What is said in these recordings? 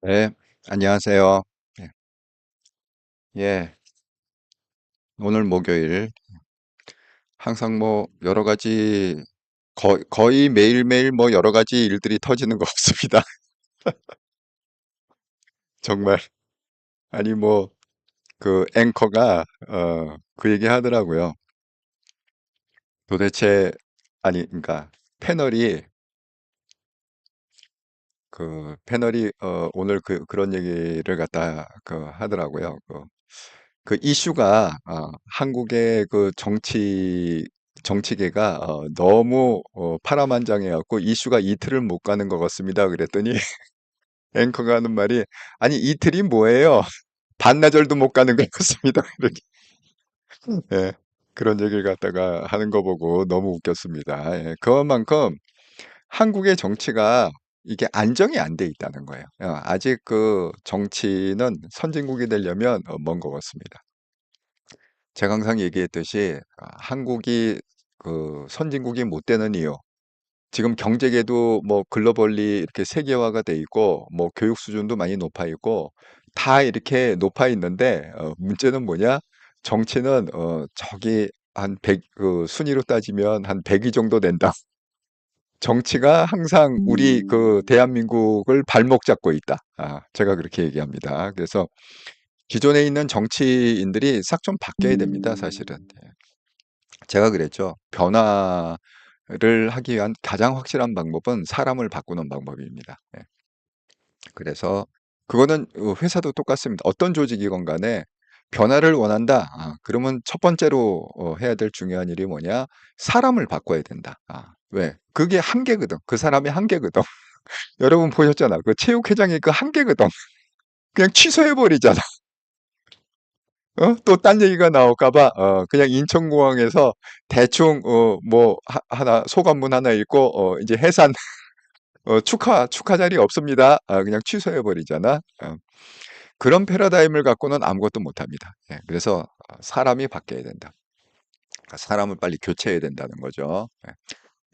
네, 안녕하세요. 예, 예, 오늘 목요일 항상 뭐 여러 가지 거의 매일매일 뭐 여러 가지 일들이 터지는 것 같습니다. 정말 아니 뭐 그 앵커가 그 얘기 하더라고요. 도대체 아니 그러니까 패널이 패널이 오늘 그런 얘기를 갖다 하더라고요. 그 이슈가 한국의 그 정치계가 너무 파란만장해 갖고 이슈가 이틀을 못 가는 것 같습니다. 그랬더니 앵커가 하는 말이 아니 이틀이 뭐예요? 반나절도 못 가는 것 같습니다. 이렇게 예, 그런 얘기를 갖다가 하는 거 보고 너무 웃겼습니다. 예, 그만큼 한국의 정치가 이게 안정이 안 돼 있다는 거예요. 아직 그 정치는 선진국이 되려면 먼 것 같습니다. 제가 항상 얘기했듯이 한국이 그 선진국이 못 되는 이유. 지금 경제계도 뭐 글로벌리 이렇게 세계화가 돼 있고 뭐 교육 수준도 많이 높아 있고 다 이렇게 높아 있는데 문제는 뭐냐? 정치는 저기 한 100, 순위로 따지면 한 100위 정도 된다. 정치가 항상 우리 그 대한민국을 발목 잡고 있다. 제가 그렇게 얘기합니다. 그래서 기존에 있는 정치인들이 싹 좀 바뀌어야 됩니다, 사실은. 예. 제가 그랬죠. 변화를 하기 위한 가장 확실한 방법은 사람을 바꾸는 방법입니다. 예. 그래서 그거는 회사도 똑같습니다. 어떤 조직이건 간에 변화를 원한다. 그러면 첫 번째로 해야 될 중요한 일이 뭐냐? 사람을 바꿔야 된다. 왜? 그게 한계거든. 그 사람이 한계거든. 여러분 보셨잖아. 그 체육회장이 그 한계거든. 그냥 취소해버리잖아. 또 딴 얘기가 나올까 봐 그냥 인천공항에서 대충 뭐 하나 소감문 하나 읽고 이제 해산 축하 자리 없습니다. 그냥 취소해 버리잖아. 그런 패러다임을 갖고는 아무것도 못 합니다. 예, 그래서 사람이 바뀌어야 된다. 그러니까 사람을 빨리 교체해야 된다는 거죠. 예.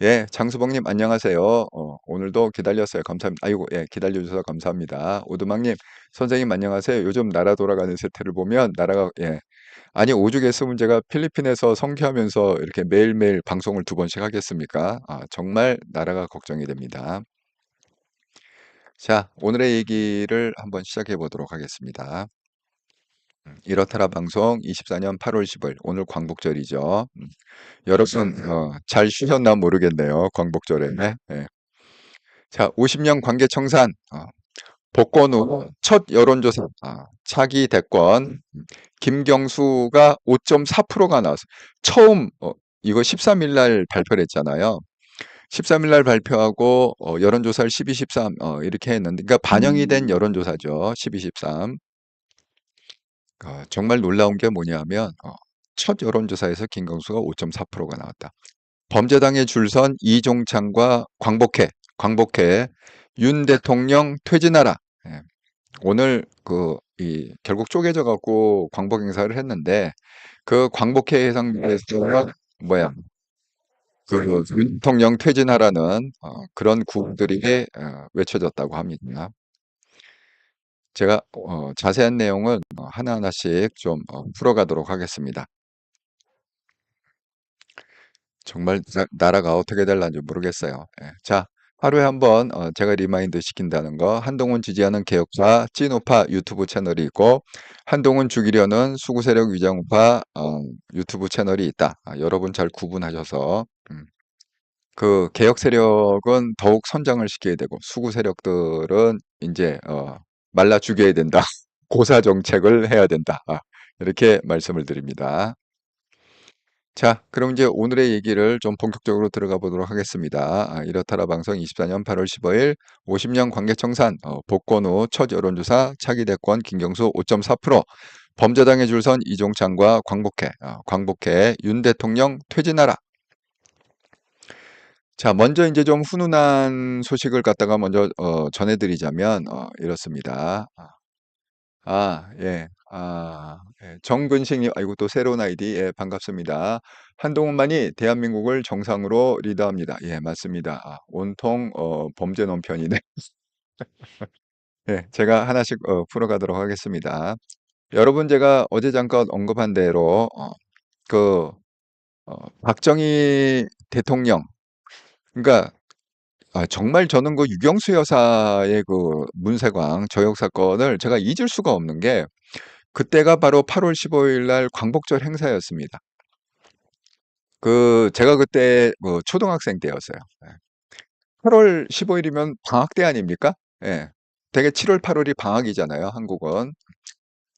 예, 장수봉님 안녕하세요. 오늘도 기다렸어요. 감사합니다. 아이고, 예, 기다려주셔서 감사합니다. 오두막님, 선생님 안녕하세요. 요즘 나라 돌아가는 세태를 보면 나라가, 예. 아니, 오죽했으 문제가 필리핀에서 성교하면서 이렇게 매일매일 방송을 2번씩 하겠습니까? 정말 나라가 걱정이 됩니다. 자, 오늘의 얘기를 한번 시작해 보도록 하겠습니다. 이렇다라 방송 24년 8월 10일, 오늘 광복절이죠. 여러분, 잘 쉬셨나 모르겠네요. 광복절에. 예. 자, 50년 관계청산, 복권 후 첫 여론조사, 차기 대권, 김경수가 5.4%가 나왔어요. 처음, 이거 13일 날 발표를 했잖아요. 13일 날 발표하고, 여론조사를 12, 13, 이렇게 했는데, 그러니까 반영이 된 여론조사죠. 12, 13. 정말 놀라운 게 뭐냐면, 첫 여론조사에서 김경수가 5.4%가 나왔다. 범죄당에 줄선 이종창과 광복회, 윤 대통령 퇴진하라. 예. 오늘 결국 쪼개져 갖고 광복 행사를 했는데 그 광복회 해상도에서 뭐야 윤 대통령 퇴진하라는 그런 구호들이 외쳐졌다고 합니다. 제가 자세한 내용은 하나하나씩 좀 풀어가도록 하겠습니다. 정말 나라가 어떻게 될런지 모르겠어요. 예. 자, 하루에 한번 제가 리마인드 시킨다는 거. 한동훈 지지하는 개혁파 찐우파 유튜브 채널이 있고 한동훈 죽이려는 수구세력 위장우파 유튜브 채널이 있다. 여러분 잘 구분하셔서 그 개혁 세력은 더욱 선장을 시켜야 되고 수구 세력들은 이제 말라 죽여야 된다. 고사 정책을 해야 된다. 이렇게 말씀을 드립니다. 자, 그럼 이제 오늘의 얘기를 좀 본격적으로 들어가 보도록 하겠습니다. 이렇다라 방송 24년 8월 15일 50년 관계청산 복권 후 첫 여론조사 차기 대권 김경수 5.4% 범죄당에 줄선 이종창과 광복회 윤 대통령 퇴진하라. 자, 먼저 이제 좀 훈훈한 소식을 갖다가 먼저 전해드리자면 이렇습니다. 예. 예. 정근식님, 아이고, 또 새로운 아이디, 예, 반갑습니다. 한동훈만이 대한민국을 정상으로 리드합니다. 예, 맞습니다. 온통, 범죄 논편이네. 예, 제가 하나씩, 풀어가도록 하겠습니다. 여러분, 제가 어제 잠깐 언급한 대로, 그, 박정희 대통령, 그러니까, 정말 저는 그 유경수 여사의 그 문세광 저역 사건을 제가 잊을 수가 없는 게, 그때가 바로 8월 15일 날 광복절 행사였습니다. 제가 그때 뭐 초등학생 때였어요. 8월 15일이면 방학 때 아닙니까? 예. 되게 7월, 8월이 방학이잖아요, 한국은.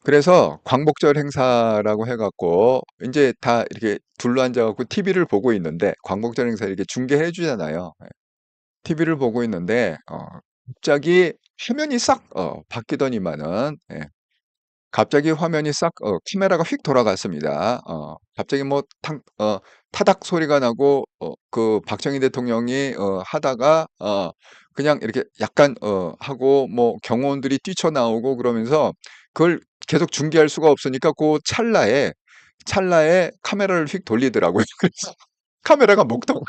그래서 광복절 행사라고 해갖고, 이제 다 이렇게 둘러앉아갖고 TV를 보고 있는데, 광복절 행사 이렇게 중계해 주잖아요. TV를 보고 있는데, 갑자기 화면이 싹, 바뀌더니만은, 예. 갑자기 화면이 싹 카메라가 휙 돌아갔습니다. 갑자기 뭐 타닥 소리가 나고 그 박정희 대통령이 하다가 그냥 이렇게 약간 하고 뭐 경호원들이 뛰쳐나오고 그러면서 그걸 계속 중계할 수가 없으니까 그 찰나에 카메라를 휙 돌리더라고요. 그래서 카메라가 목동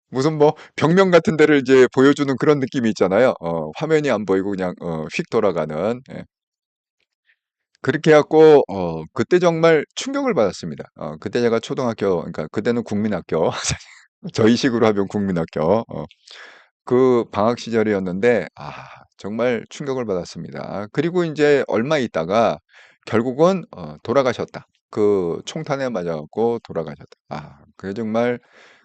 무슨 뭐 벽면 같은 데를 이제 보여주는 그런 느낌이 있잖아요. 화면이 안 보이고 그냥 휙 돌아가는. 예. 그렇게 해 갖고 그때 정말 충격을 받았습니다. 그때 제가 초등학교, 그러니까 그때는 국민학교, 저희식으로 하면 국민학교, 그 방학 시절이었는데 정말 충격을 받았습니다. 그리고 인제 얼마 있다가 결국은 돌아가셨다. 그 총탄에 맞아 갖고 돌아가셨다. 그게 정말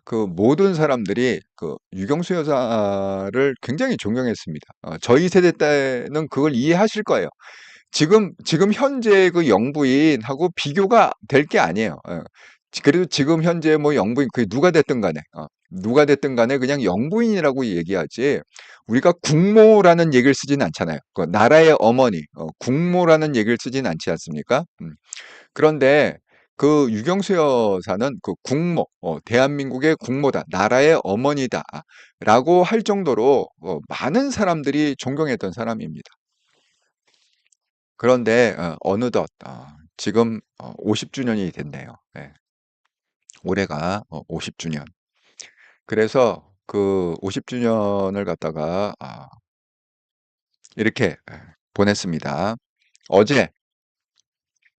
그 모든 사람들이 그 유경수 여사를 굉장히 존경했습니다. 저희 세대 때는 그걸 이해하실 거예요. 지금 현재 그 영부인하고 비교가 될 게 아니에요. 그래도 지금 현재 뭐 영부인 그게 누가 됐든 간에 그냥 영부인이라고 얘기하지 우리가 국모라는 얘기를 쓰진 않잖아요. 그 나라의 어머니, 국모라는 얘기를 쓰진 않지 않습니까? 그런데 그 유경수 여사는 그 국모, 대한민국의 국모다, 나라의 어머니다라고 할 정도로 많은 사람들이 존경했던 사람입니다. 그런데 어느덧 지금 50주년이 됐네요. 네. 올해가 50주년. 그래서 그 50주년을 갖다가 이렇게 보냈습니다. 어제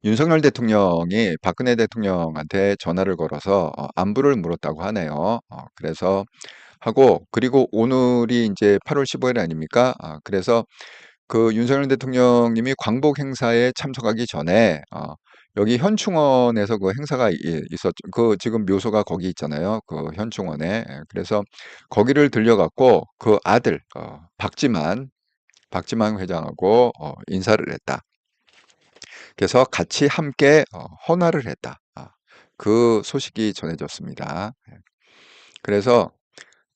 윤석열 대통령이 박근혜 대통령한테 전화를 걸어서 안부를 물었다고 하네요. 그래서 하고 그리고 오늘이 이제 8월 15일 아닙니까? 그래서 그 윤석열 대통령님이 광복 행사에 참석하기 전에 여기 현충원에서 그 행사가 있었죠. 그 지금 묘소가 거기 있잖아요. 그 현충원에. 그래서 거기를 들려갖고 그 아들 박지만 회장하고 인사를 했다. 그래서 같이 함께 헌화를 했다. 그 소식이 전해졌습니다. 그래서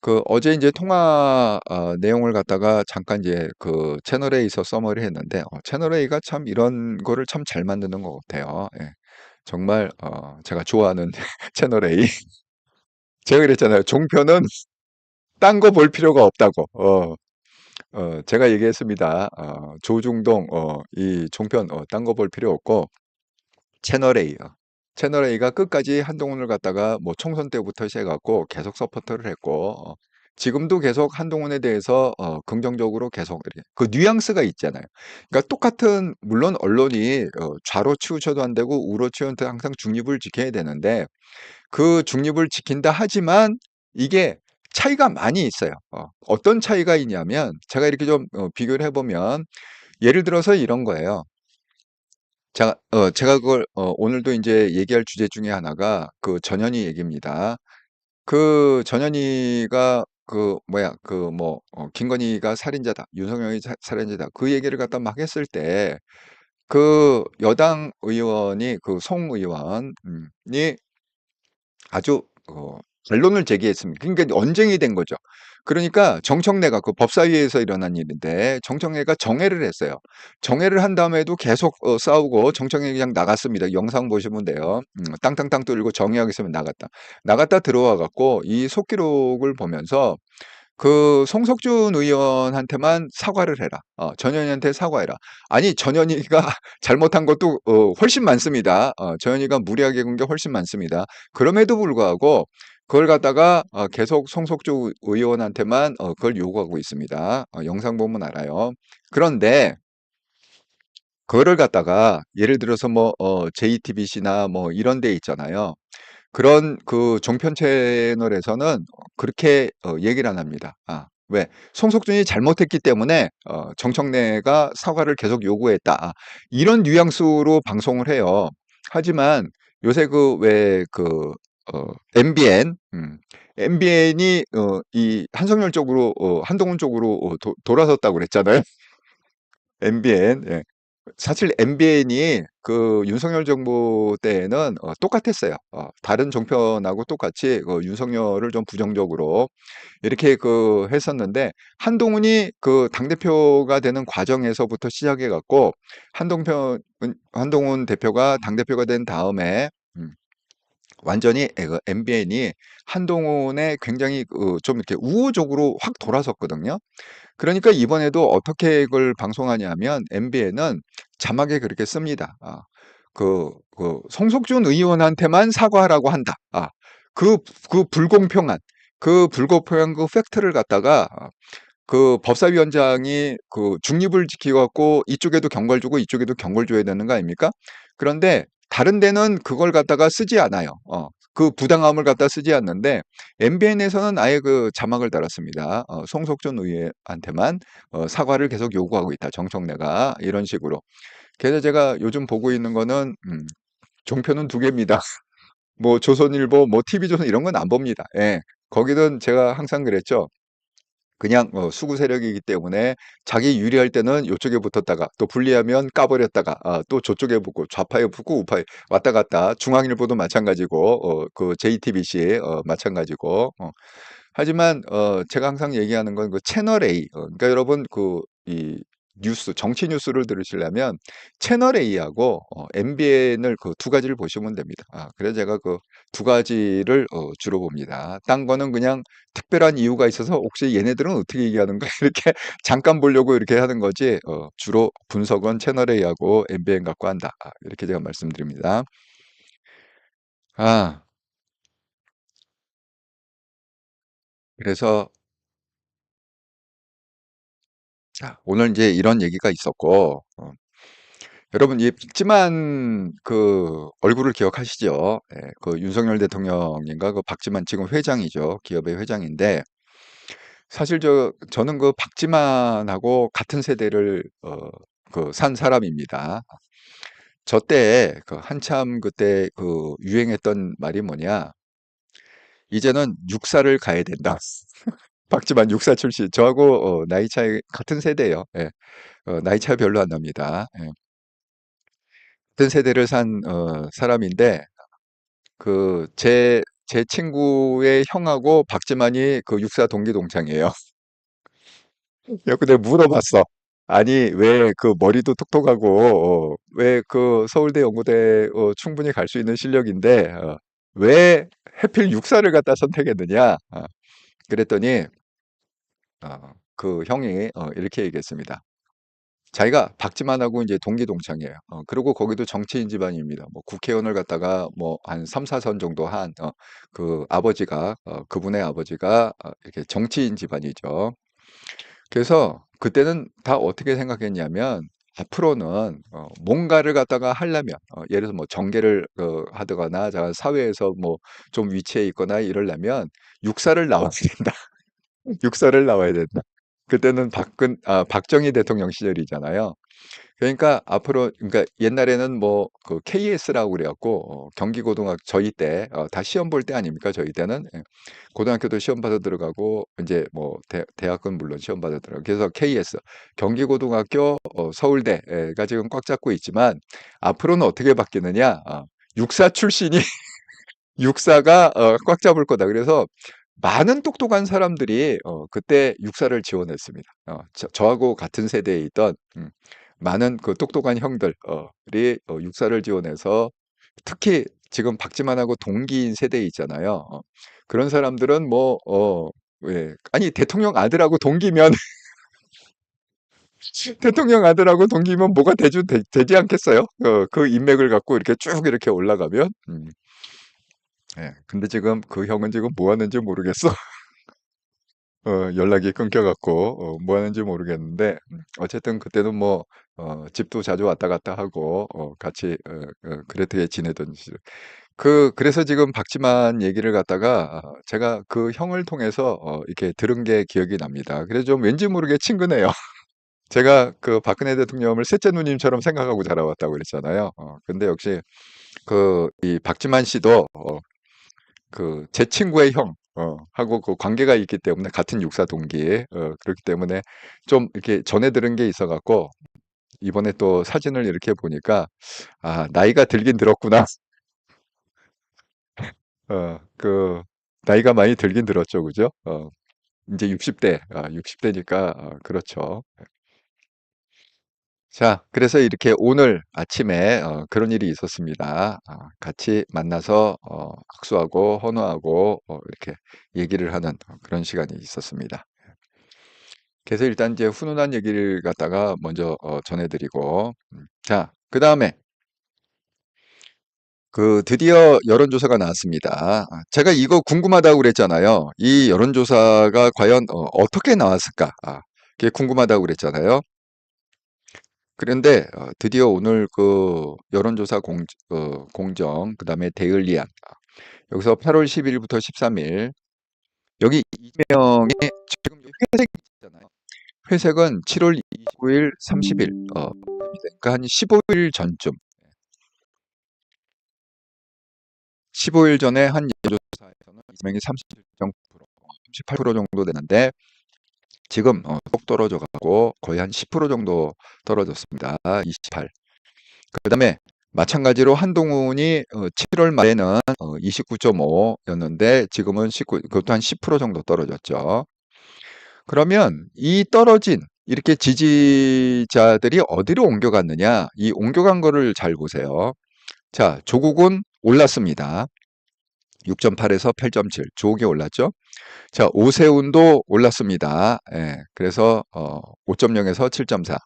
그 어제 이제 통화 내용을 갖다가 잠깐 이제 그 채널A에서 써머리 했는데 채널A가 참 이런 거를 참 잘 만드는 것 같아요. 예. 정말 제가 좋아하는 채널A. 제가 그랬잖아요. 종편은 딴 거 볼 필요가 없다고. 제가 얘기했습니다. 조중동 이 종편 딴 거 볼 필요 없고 채널A. 채널A가 끝까지 한동훈을 갖다가 뭐 총선 때부터 시작해 갖고 계속 서포트를 했고 지금도 계속 한동훈에 대해서 긍정적으로 계속 이렇게 그 뉘앙스가 있잖아요. 그러니까 똑같은 물론 언론이 좌로 치우쳐도 안 되고 우로 치우쳐도 항상 중립을 지켜야 되는데 그 중립을 지킨다 하지만 이게 차이가 많이 있어요. 어떤 차이가 있냐면 제가 이렇게 좀 비교를 해보면 예를 들어서 이런 거예요. 제가 그걸 오늘도 이제 얘기할 주제 중에 하나가 그 전현희 얘기입니다. 그 전현희가 그 뭐야 그 뭐 김건희가 살인자다. 윤석열이 살인자다. 그 얘기를 갖다 막 했을 때 그 여당 의원이 그 송 의원 이 아주 반론을 제기했습니다. 그러니까 언쟁이 된 거죠. 그러니까 정청래가 그 법사위에서 일어난 일인데 정청래가 정회를 했어요. 정회를 한 다음에도 계속 싸우고 정청래 그냥 나갔습니다. 영상 보시면 돼요. 땅땅땅 뚫고 정의하겠으면 나갔다. 나갔다 들어와 갖고 이 속기록을 보면서 그 송석준 의원한테만 사과를 해라. 전현희한테 사과해라. 아니 전현희가 잘못한 것도 훨씬 많습니다. 전현희가 무리하게 군 게 훨씬 많습니다. 그럼에도 불구하고 그걸 갖다가 계속 송석준 의원한테만 그걸 요구하고 있습니다. 영상 보면 알아요. 그런데 그거를 갖다가 예를 들어서 뭐 JTBC나 뭐 이런 데 있잖아요. 그런 그 종편 채널에서는 그렇게 얘기를 안 합니다. 왜? 송석준이 잘못했기 때문에 정청래가 사과를 계속 요구했다. 이런 뉘앙스로 방송을 해요. 하지만 요새 그 왜 그 MBN, MBN이 이 한성열 쪽으로 한동훈 쪽으로 돌아섰다고 그랬잖아요. MBN. 예. 사실 MBN이 그 윤석열 정부 때에는 똑같았어요. 다른 종편하고 똑같이 그 윤석열을 좀 부정적으로 이렇게 그 했었는데 한동훈이 그 당대표가 되는 과정에서부터 시작해 갖고 한동훈 대표가 당대표가 된 다음에 완전히 그 MBN이 한동훈에 굉장히 좀 이렇게 우호적으로 확 돌아섰거든요. 그러니까 이번에도 어떻게 그걸 방송하냐면 MBN은 자막에 그렇게 씁니다. 송석준 의원한테만 사과하라고 한다. 그, 불공평한 그 팩트를 갖다가 그 법사위원장이 그 중립을 지키고 갖고 이쪽에도 경고를 주고 이쪽에도 경고를 줘야 되는 거 아닙니까? 그런데 다른 데는 그걸 갖다가 쓰지 않아요. 그 부당함을 갖다 쓰지 않는데 MBN에서는 아예 그 자막을 달았습니다. 송석준 의원한테만 사과를 계속 요구하고 있다. 정청래가 이런 식으로. 그래서 제가 요즘 보고 있는 거는 종편은 두 개입니다. 뭐 조선일보, 뭐 TV조선 이런 건 안 봅니다. 예. 거기는 제가 항상 그랬죠. 그냥 수구 세력이기 때문에 자기 유리할 때는 요쪽에 붙었다가 또 불리하면 까버렸다가 또 저쪽에 붙고 좌파에 붙고 우파에 왔다 갔다 중앙일보도 마찬가지고 그 JTBC 마찬가지고 하지만 제가 항상 얘기하는 건 그 채널 A 그러니까 여러분 그 이 뉴스 정치 뉴스를 들으시려면 채널 A하고 MBN을 그 두 가지를 보시면 됩니다. 그래서 제가 그 두 가지를 주로 봅니다. 딴 거는 그냥 특별한 이유가 있어서 혹시 얘네들은 어떻게 얘기하는가 이렇게 잠깐 보려고 이렇게 하는 거지 주로 분석은 채널 A하고 MBN 갖고 한다. 이렇게 제가 말씀드립니다. 아, 그래서 자, 오늘 이제 이런 얘기가 있었고, 여러분 이 박지만 그 얼굴을 기억하시죠? 예, 그 윤석열 대통령인가 그 박지만 지금 회장이죠. 기업의 회장인데 사실 저는 그 박지만하고 같은 세대를 그 산 사람입니다. 저 때 그 한참 그때 그 유행했던 말이 뭐냐? 이제는 육사를 가야 된다. 박지만 육사 출신. 저하고 나이 차이 같은 세대예요. 예. 나이 차이 별로 안 납니다. 예. 같은 세대를 산 사람인데 제 친구의 형하고 박지만이 그 육사 동기 동창이에요. 야, 근데 물어봤어. 아니, 왜 그 머리도 똑똑하고, 왜 그 서울대 연고대 충분히 갈 수 있는 실력인데, 왜 하필 육사를 갖다 선택했느냐? 그랬더니, 그 형이 이렇게 얘기했습니다. 자기가 박지만하고 이제 동기 동창이에요. 그리고 거기도 정치인 집안입니다. 뭐 국회의원을 갖다가 뭐 한 3, 4선 정도 한, 그 아버지가, 그분의 아버지가 이렇게 정치인 집안이죠. 그래서 그때는 다 어떻게 생각했냐면 앞으로는 뭔가를 갖다가 하려면 예를 들어서 뭐 정계를 하거나 자 사회에서 뭐 좀 위치해 있거나 이러려면 육사를 나와야 된다. 육사를 나와야 된다. 그때는 박정희 대통령 시절이잖아요. 그러니까 앞으로 그러니까 옛날에는 뭐 그 KS라고 그래갖고 경기고등학교 저희 때 다 시험 볼 때 아닙니까? 저희 때는 예. 고등학교도 시험 받아 들어가고 이제 뭐 대학은 물론 시험 받아 들어가고 그래서 KS 경기고등학교 서울대가 지금 꽉 잡고 있지만 앞으로는 어떻게 바뀌느냐? 육사 출신이 육사가 꽉 잡을 거다. 그래서 많은 똑똑한 사람들이 그때 육사를 지원했습니다. 저하고 같은 세대에 있던 많은 그 똑똑한 형들이 육사를 지원해서 특히 지금 박지만하고 동기인 세대 있잖아요. 그런 사람들은 뭐, 왜, 아니, 대통령 아들하고 동기면, 대통령 아들하고 동기면 뭐가 되지 않겠어요? 그 인맥을 갖고 이렇게 쭉 이렇게 올라가면. 예. 근데 지금 그 형은 지금 뭐 하는지 모르겠어. 연락이 끊겨갖고, 뭐 하는지 모르겠는데, 어쨌든 그때는 뭐, 집도 자주 왔다 갔다 하고, 같이, 그렇게 지내던 시절. 그래서 지금 박지만 얘기를 갖다가, 제가 그 형을 통해서, 이렇게 들은 게 기억이 납니다. 그래서 좀 왠지 모르게 친근해요. 제가 그 박근혜 대통령을 셋째 누님처럼 생각하고 자라왔다고 그랬잖아요. 근데 역시 이 박지만 씨도, 제 친구의 형, 하고 그 관계가 있기 때문에 같은 육사 동기, 그렇기 때문에 좀 이렇게 전해 들은 게 있어 갖고 이번에 또 사진을 이렇게 보니까 나이가 들긴 들었구나. 그 나이가 많이 들긴 들었죠, 그죠? 이제 60대, 60대니까 그렇죠. 자, 그래서 이렇게 오늘 아침에 그런 일이 있었습니다. 같이 만나서 악수하고 헌화하고 이렇게 얘기를 하는 그런 시간이 있었습니다. 그래서 일단 이제 훈훈한 얘기를 갖다가 먼저 전해드리고, 자, 그 다음에 그 드디어 여론조사가 나왔습니다. 제가 이거 궁금하다고 그랬잖아요. 이 여론조사가 과연 어떻게 나왔을까? 그게 궁금하다고 그랬잖아요. 그런데 드디어 오늘 그 여론조사 공정, 그다음에 대을리안 여기서 8월 10일부터 13일 여기 이명의 지금 회색 있잖아요. 회색은 7월 29일, 30일 그러니까 한 15일 전쯤 15일 전에 한 여론조사에서는 이명이 37.9%, 38% 정도 되는데 지금 쏙 떨어져 가고 거의 한 10% 정도 떨어졌습니다. 28. 그다음에 마찬가지로 한동훈이 7월 말에는 29.5였는데 지금은 19, 그것도 한 10% 정도 떨어졌죠. 그러면 이 떨어진 이렇게 지지자들이 어디로 옮겨갔느냐? 이 옮겨간 거를 잘 보세요. 자, 조국은 올랐습니다. 6.8에서 8.7, 조국이 올랐죠. 자, 오세훈도 올랐습니다. 예, 그래서 5.0에서 7.4.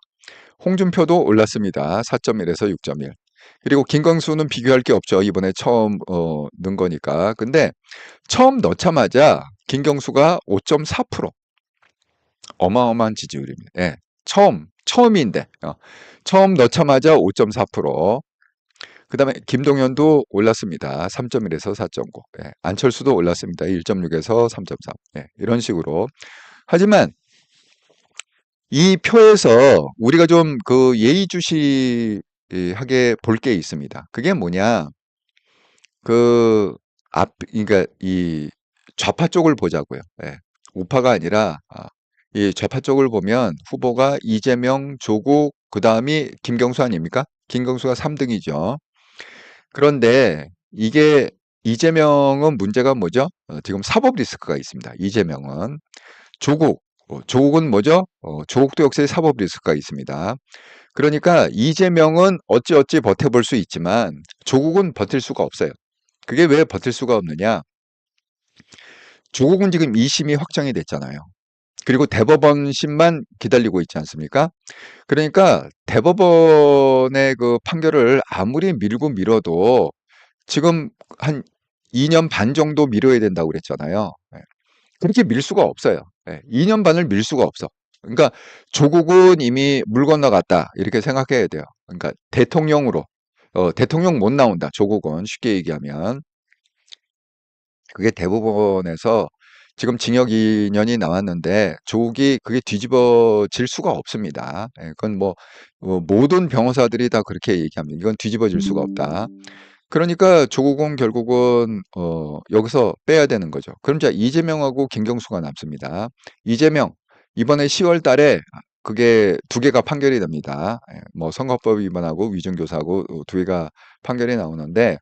홍준표도 올랐습니다. 4.1에서 6.1. 그리고 김광수는 비교할 게 없죠. 이번에 처음 넣은 거니까. 근데 처음 넣자마자 김경수가 5.4%, 어마어마한 지지율입니다. 예. 처음인데 처음 넣자마자 5.4%. 그다음에 김동연도 올랐습니다. 3.1에서 4.9. 예. 안철수도 올랐습니다. 1.6에서 3.3. 예. 이런 식으로. 하지만 이 표에서 우리가 좀 그 예의주시하게 볼 게 있습니다. 그게 뭐냐? 그러니까 이 좌파 쪽을 보자고요. 예. 우파가 아니라 이 좌파 쪽을 보면 후보가 이재명, 조국, 그 다음이 김경수 아닙니까? 김경수가 3등이죠. 그런데 이게 이재명은 문제가 뭐죠? 지금 사법 리스크가 있습니다. 이재명은. 조국은 뭐죠? 조국도 역시 사법 리스크가 있습니다. 그러니까 이재명은 어찌어찌 버텨볼 수 있지만 조국은 버틸 수가 없어요. 그게 왜 버틸 수가 없느냐? 조국은 지금 2심이 확정이 됐잖아요. 그리고 대법원심만 기다리고 있지 않습니까? 그러니까 대법원의 그 판결을 아무리 밀고 밀어도 지금 한 2년 반 정도 미뤄야 된다고 그랬잖아요. 예. 그렇게 밀 수가 없어요. 2년 반을 밀 수가 없어. 그러니까 조국은 이미 물 건너갔다 이렇게 생각해야 돼요. 그러니까 대통령 못 나온다. 조국은 쉽게 얘기하면 그게 대법원에서 지금 징역 2년이 나왔는데 조국이 그게 뒤집어질 수가 없습니다. 그건 뭐 모든 변호사들이 다 그렇게 얘기합니다. 이건 뒤집어질 수가 없다. 그러니까 조국은 결국은 여기서 빼야 되는 거죠. 그럼 자 이재명하고 김경수가 남습니다. 이재명 이번에 10월 달에 그게 두 개가 판결이 됩니다. 뭐 선거법 위반하고 위증교사하고 두 개가 판결이 나오는데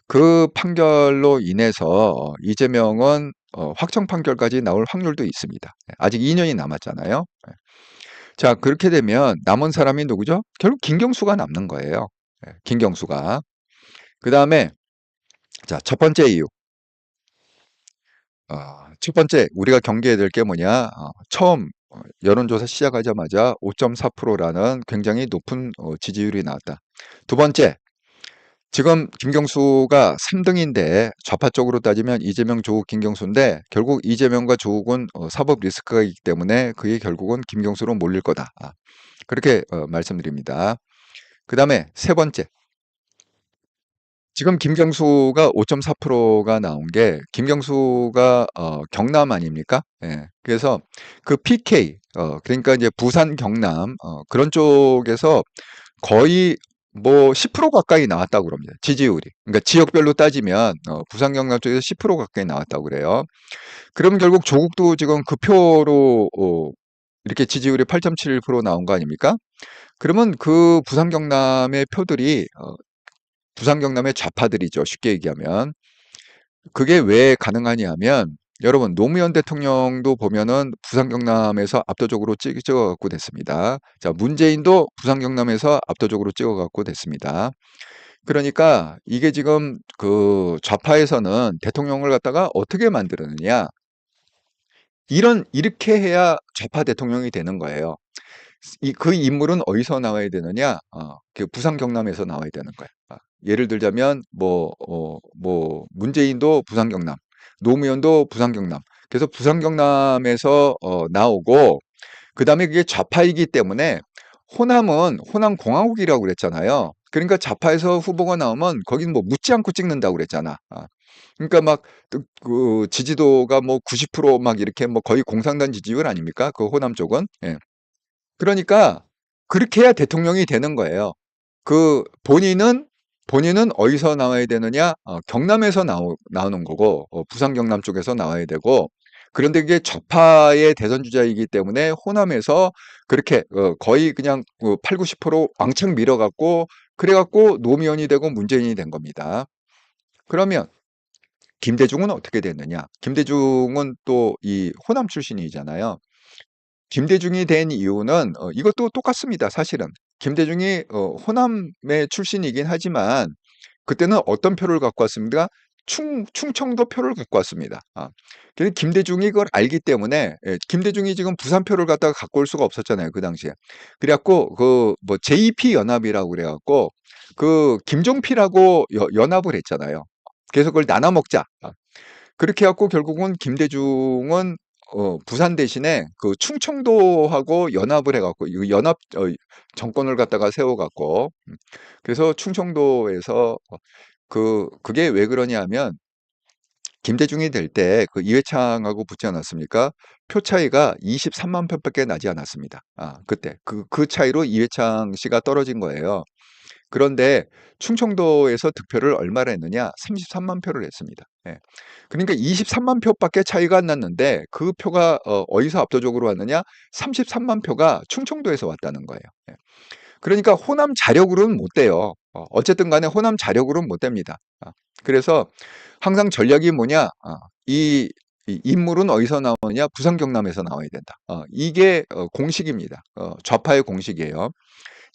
그 판결로 인해서 이재명은 확정 판결까지 나올 확률도 있습니다. 아직 2년이 남았잖아요. 자, 그렇게 되면 남은 사람이 누구죠? 결국 김경수가 남는 거예요. 김경수가. 그 다음에 자, 첫 번째 이유. 첫 번째 우리가 경계해야 될 게 뭐냐? 처음 여론조사 시작하자마자 5.4%라는 굉장히 높은 지지율이 나왔다. 두 번째, 지금 김경수가 3등인데 좌파 쪽으로 따지면 이재명, 조국, 김경수인데 결국 이재명과 조국은 사법 리스크가 있기 때문에 그게 결국은 김경수로 몰릴 거다. 그렇게 말씀드립니다. 그 다음에 세 번째, 지금 김경수가 5.4%가 나온 게 김경수가 경남 아닙니까? 예. 그래서 그 PK 그러니까 이제 부산 경남 그런 쪽에서 거의 뭐 10% 가까이 나왔다고 그럽니다. 지지율이. 그러니까 지역별로 따지면 부산 경남 쪽에서 10% 가까이 나왔다고 그래요. 그럼 결국 조국도 지금 그 표로 이렇게 지지율이 8.7% 나온 거 아닙니까? 그러면 그 부산 경남의 표들이 부산 경남의 좌파들이죠. 쉽게 얘기하면. 그게 왜 가능하냐 하면 여러분 노무현 대통령도 보면은 부산 경남에서 압도적으로 찍어갖고 됐습니다. 자, 문재인도 부산 경남에서 압도적으로 찍어갖고 됐습니다. 그러니까 이게 지금 그 좌파에서는 대통령을 갖다가 어떻게 만들었느냐? 이렇게 해야 좌파 대통령이 되는 거예요. 그 인물은 어디서 나와야 되느냐? 그 부산 경남에서 나와야 되는 거예요. 예를 들자면 뭐 문재인도 부산 경남, 노무현도 부산 경남. 그래서 부산 경남에서 나오고 그다음에 그게 좌파이기 때문에 호남은 호남 공화국이라고 그랬잖아요. 그러니까 좌파에서 후보가 나오면 거긴 뭐 묻지 않고 찍는다고 그랬잖아. 그러니까 그 지지도가 뭐 90%막 이렇게 뭐 거의 공산당 지지율 아닙니까? 그 호남 쪽은. 예. 그러니까 그렇게 해야 대통령이 되는 거예요. 그 본인은 어디서 나와야 되느냐? 경남에서 나오는 거고 부산 경남 쪽에서 나와야 되고 그런데 이게 좌파의 대선 주자이기 때문에 호남에서 그렇게 거의 그냥 8, 90% 왕창 밀어갖고 그래갖고 노무현이 되고 문재인이 된 겁니다. 그러면 김대중은 어떻게 됐느냐? 김대중은 또 이 호남 출신이잖아요. 김대중이 된 이유는 이것도 똑같습니다. 사실은 김대중이 호남의 출신이긴 하지만 그때는 어떤 표를 갖고 왔습니까? 충청도 표를 갖고 왔습니다. 그래서 김대중이 그걸 알기 때문에 김대중이 지금 부산표를 갖다가 갖고 올 수가 없었잖아요, 그 당시에. 그래갖고 그 뭐 JP 연합이라고 그래갖고 그 김종필하고 연합을 했잖아요. 그래서 그걸 나눠 먹자. 그렇게 해갖고 결국은 김대중은 부산 대신에 그 충청도하고 연합을 해갖고 이 연합 정권을 갖다가 세워갖고 그래서 충청도에서 그게 왜 그러냐면 김대중이 될 때 그 이회창하고 붙지 않았습니까? 표 차이가 23만 표밖에 나지 않았습니다. 그때 그 차이로 이회창 씨가 떨어진 거예요. 그런데 충청도에서 득표를 얼마나 했느냐? 33만 표를 했습니다. 예. 그러니까 23만 표밖에 차이가 안 났는데 그 표가 어디서 압도적으로 왔느냐? 33만 표가 충청도에서 왔다는 거예요. 예. 그러니까 호남 자력으로는 못 돼요. 어쨌든 간에 호남 자력으로는 못 됩니다. 그래서 항상 전략이 뭐냐? 이 인물은 어디서 나오느냐? 부산 경남에서 나와야 된다. 이게 공식입니다. 좌파의 공식이에요.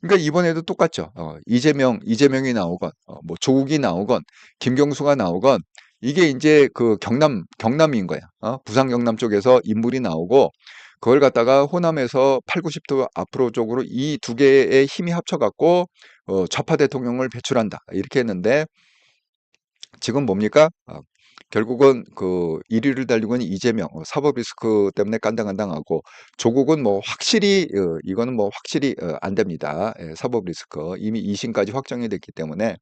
그러니까 이번에도 똑같죠. 이재명이 나오건, 뭐 조국이 나오건, 김경수가 나오건, 이게 이제 그 경남인 거야. 부산 경남 쪽에서 인물이 나오고, 그걸 갖다가 호남에서 8, 90도 앞으로 쪽으로 이 두 개의 힘이 합쳐갖고, 좌파 대통령을 배출한다. 이렇게 했는데, 지금 뭡니까? 결국은 그 1위를 달리고 있는 이재명, 사법 리스크 때문에 깐당깐당하고 조국은 뭐 확실히 이거는 뭐 확실히 안 됩니다. 예, 사법 리스크 이미 2심까지 확정이 됐기 때문에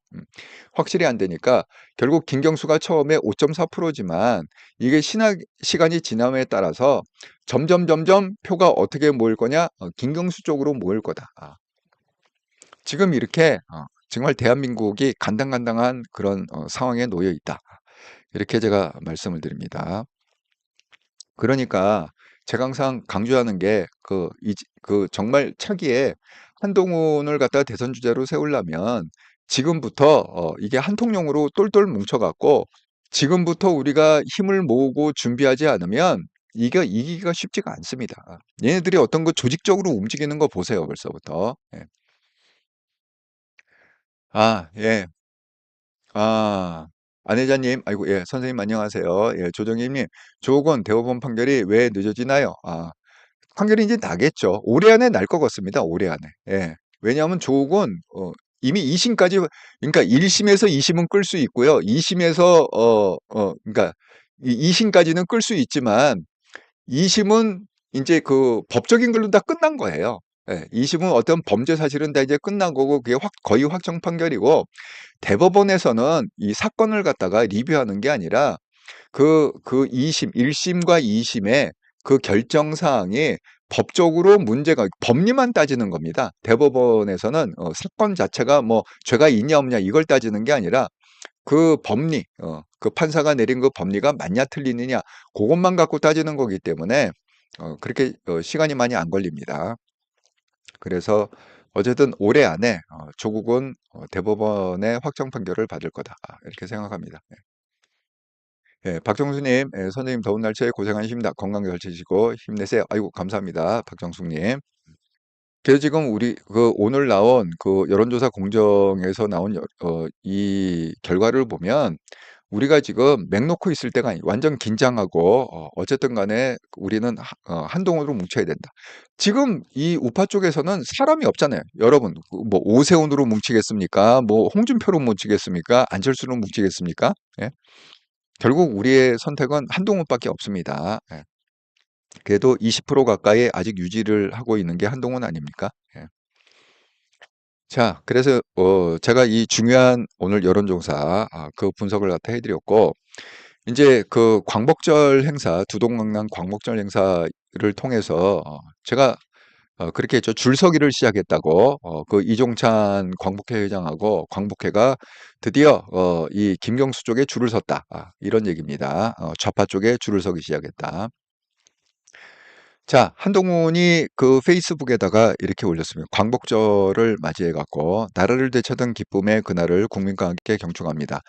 확실히 안 되니까 결국 김경수가 처음에 5.4%지만 이게 시간이 지남에 따라서 점점 표가 어떻게 모일 거냐? 김경수 쪽으로 모일 거다. 지금 이렇게 정말 대한민국이 간당간당한 그런 상황에 놓여 있다. 이렇게 제가 말씀을 드립니다. 그러니까 제가 항상 강조하는 게 그 정말 차기에 한동훈을 갖다가 대선 주자로 세우려면 지금부터 이게 한 통령으로 똘똘 뭉쳐갖고 지금부터 우리가 힘을 모으고 준비하지 않으면 이게 이기기가 쉽지가 않습니다. 얘네들이 어떤 거 조직적으로 움직이는 거 보세요, 벌써부터. 예. 예. 아, 안회장님, 아이고, 예, 선생님 안녕하세요. 예, 조정희님, 조건 대법원 판결이 왜 늦어지나요? 판결이 이제 나겠죠. 올해 안에 날 것 같습니다. 올해 안에. 예. 왜냐하면 조건, 이미 2심까지, 그러니까 1심에서 2심은 끌 수 있고요. 2심에서, 그러니까 2심까지는 끌 수 있지만, 2심은 이제 그 법적인 걸로 다 끝난 거예요. 예, 2심은 어떤 범죄 사실은 다 이제 끝난 거고, 그게 거의 확정 판결이고, 대법원에서는 이 사건을 갖다가 리뷰하는 게 아니라 그 2심, 1심과 2심의 그 결정 사항이 법적으로 문제가 법리만 따지는 겁니다. 대법원에서는 사건 자체가 뭐 죄가 있냐 없냐 이걸 따지는 게 아니라 그 법리, 그 판사가 내린 그 법리가 맞냐 틀리느냐 그것만 갖고 따지는 거기 때문에 그렇게 시간이 많이 안 걸립니다. 그래서 어쨌든 올해 안에 조국은 대법원의 확정 판결을 받을 거다. 이렇게 생각합니다. 예, 박정수님, 예, 선생님 더운 날씨에 고생하십니다. 건강 잘 지키시고 힘내세요. 아이고, 감사합니다. 박정숙님. 그래서 지금 우리 그 오늘 나온 그 여론조사 공정에서 나온 이 결과를 보면 우리가 지금 맥 놓고 있을 때가 아니 완전 긴장하고 어쨌든 간에 우리는 한동훈으로 뭉쳐야 된다. 지금 이 우파 쪽에서는 사람이 없잖아요. 여러분, 뭐 오세훈으로 뭉치겠습니까? 뭐 홍준표로 뭉치겠습니까? 안철수로 뭉치겠습니까? 예? 결국 우리의 선택은 한동훈밖에 없습니다. 예. 그래도 20% 가까이 아직 유지를 하고 있는 게 한동훈 아닙니까? 예. 자, 그래서 제가 이 중요한 오늘 여론조사 그 분석을 갖다 해드렸고 이제 그 광복절 행사, 두동강남 광복절 행사를 통해서 제가 그렇게 했죠. 줄서기를 시작했다고 그 이종찬 광복회 회장하고 광복회가 드디어 이 김경수 쪽에 줄을 섰다. 이런 얘기입니다. 좌파 쪽에 줄을 서기 시작했다. 자, 한동훈이 그 페이스북에다가 이렇게 올렸습니다. 광복절을 맞이해 갖고 나라를 되찾은 기쁨의 그날을 국민과 함께 경축합니다.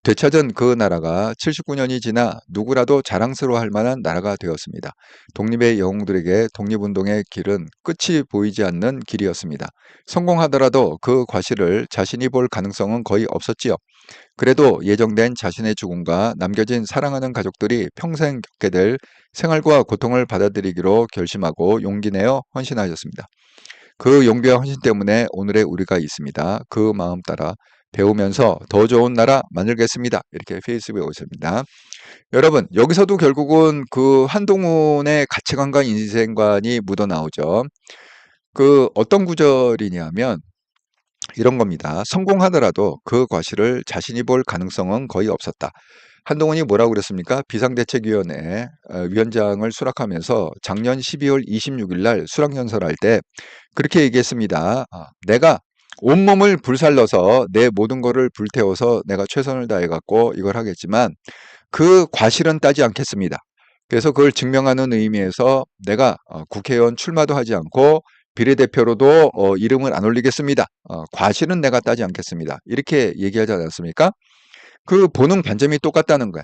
되찾은 그 나라가 79년이 지나 누구라도 자랑스러워할 만한 나라가 되었습니다. 독립의 영웅들에게 독립운동의 길은 끝이 보이지 않는 길이었습니다. 성공하더라도 그 과실을 자신이 볼 가능성은 거의 없었지요. 그래도 예정된 자신의 죽음과 남겨진 사랑하는 가족들이 평생 겪게 될 생활과 고통을 받아들이기로 결심하고 용기 내어 헌신하셨습니다. 그 용기와 헌신 때문에 오늘의 우리가 있습니다. 그 마음 따라 배우면서 더 좋은 나라 만들겠습니다. 이렇게 페이스북에 오셨습니다. 여러분, 여기서도 결국은 그 한동훈의 가치관과 인생관이 묻어나오죠. 그 어떤 구절이냐면 이런 겁니다. 성공하더라도 그 과실을 자신이 볼 가능성은 거의 없었다. 한동훈이 뭐라고 그랬습니까? 비상대책위원회 위원장을 수락하면서 작년 12월 26일 날 수락연설할 때 그렇게 얘기했습니다. 내가 온몸을 불살러서 내 모든 거를 불태워서 내가 최선을 다해갖고 이걸 하겠지만 그 과실은 따지 않겠습니다. 그래서 그걸 증명하는 의미에서 내가 국회의원 출마도 하지 않고 비례대표로도 이름을 안 올리겠습니다. 과실은 내가 따지 않겠습니다. 이렇게 얘기하지 않았습니까? 그 보는 관점이 똑같다는 거야.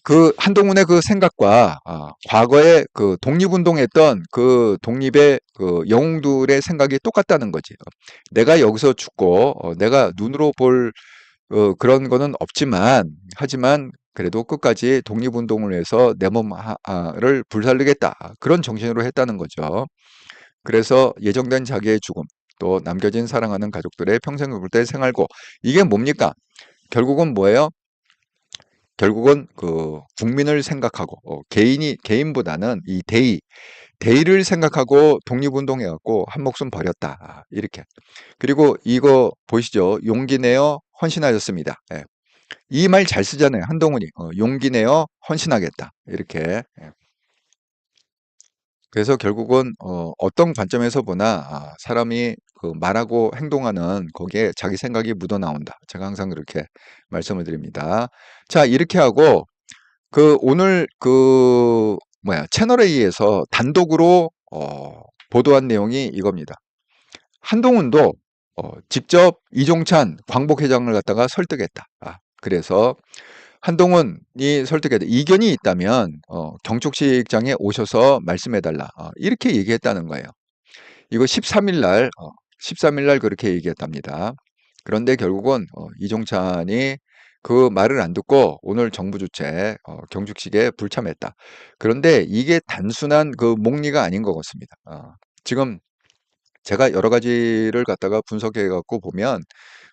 그 한동훈의 그 생각과 과거에 그 독립운동했던 그 독립의 그 영웅들의 생각이 똑같다는 거지. 내가 여기서 죽고 내가 눈으로 볼 그런 거는 없지만 하지만 그래도 끝까지 독립운동을 위해서 내 몸을 불살르겠다. 그런 정신으로 했다는 거죠. 그래서 예정된 자기의 죽음, 또 남겨진 사랑하는 가족들의 평생 굴대 생활고 이게 뭡니까? 결국은 뭐예요? 결국은 그 국민을 생각하고 개인보다는 이 대의를 생각하고 독립운동해갖고 한 목숨 버렸다. 이렇게. 그리고 이거 보이시죠? 용기 내어 헌신하였습니다. 예. 이 말 잘 쓰잖아요. 한동훈이. 용기 내어 헌신하겠다. 이렇게. 예. 그래서 결국은 어떤 관점에서 보나 사람이 그 말하고 행동하는 거기에 자기 생각이 묻어나온다. 제가 항상 그렇게 말씀을 드립니다. 자, 이렇게 하고 그 오늘 그 뭐야 채널 A에서 단독으로 보도한 내용이 이겁니다. 한동훈도 직접 이종찬 광복회장을 갖다가 설득했다. 그래서 한동훈이 설득했다. 이견이 있다면 경축식장에 오셔서 말씀해달라. 이렇게 얘기했다는 거예요. 이거 13일 날 13일 날 그렇게 얘기했답니다. 그런데 결국은 이종찬이 그 말을 안 듣고 오늘 정부 주최 경축식에 불참했다. 그런데 이게 단순한 그 목리가 아닌 것 같습니다. 지금 제가 여러 가지를 갖다가 분석해 갖고 보면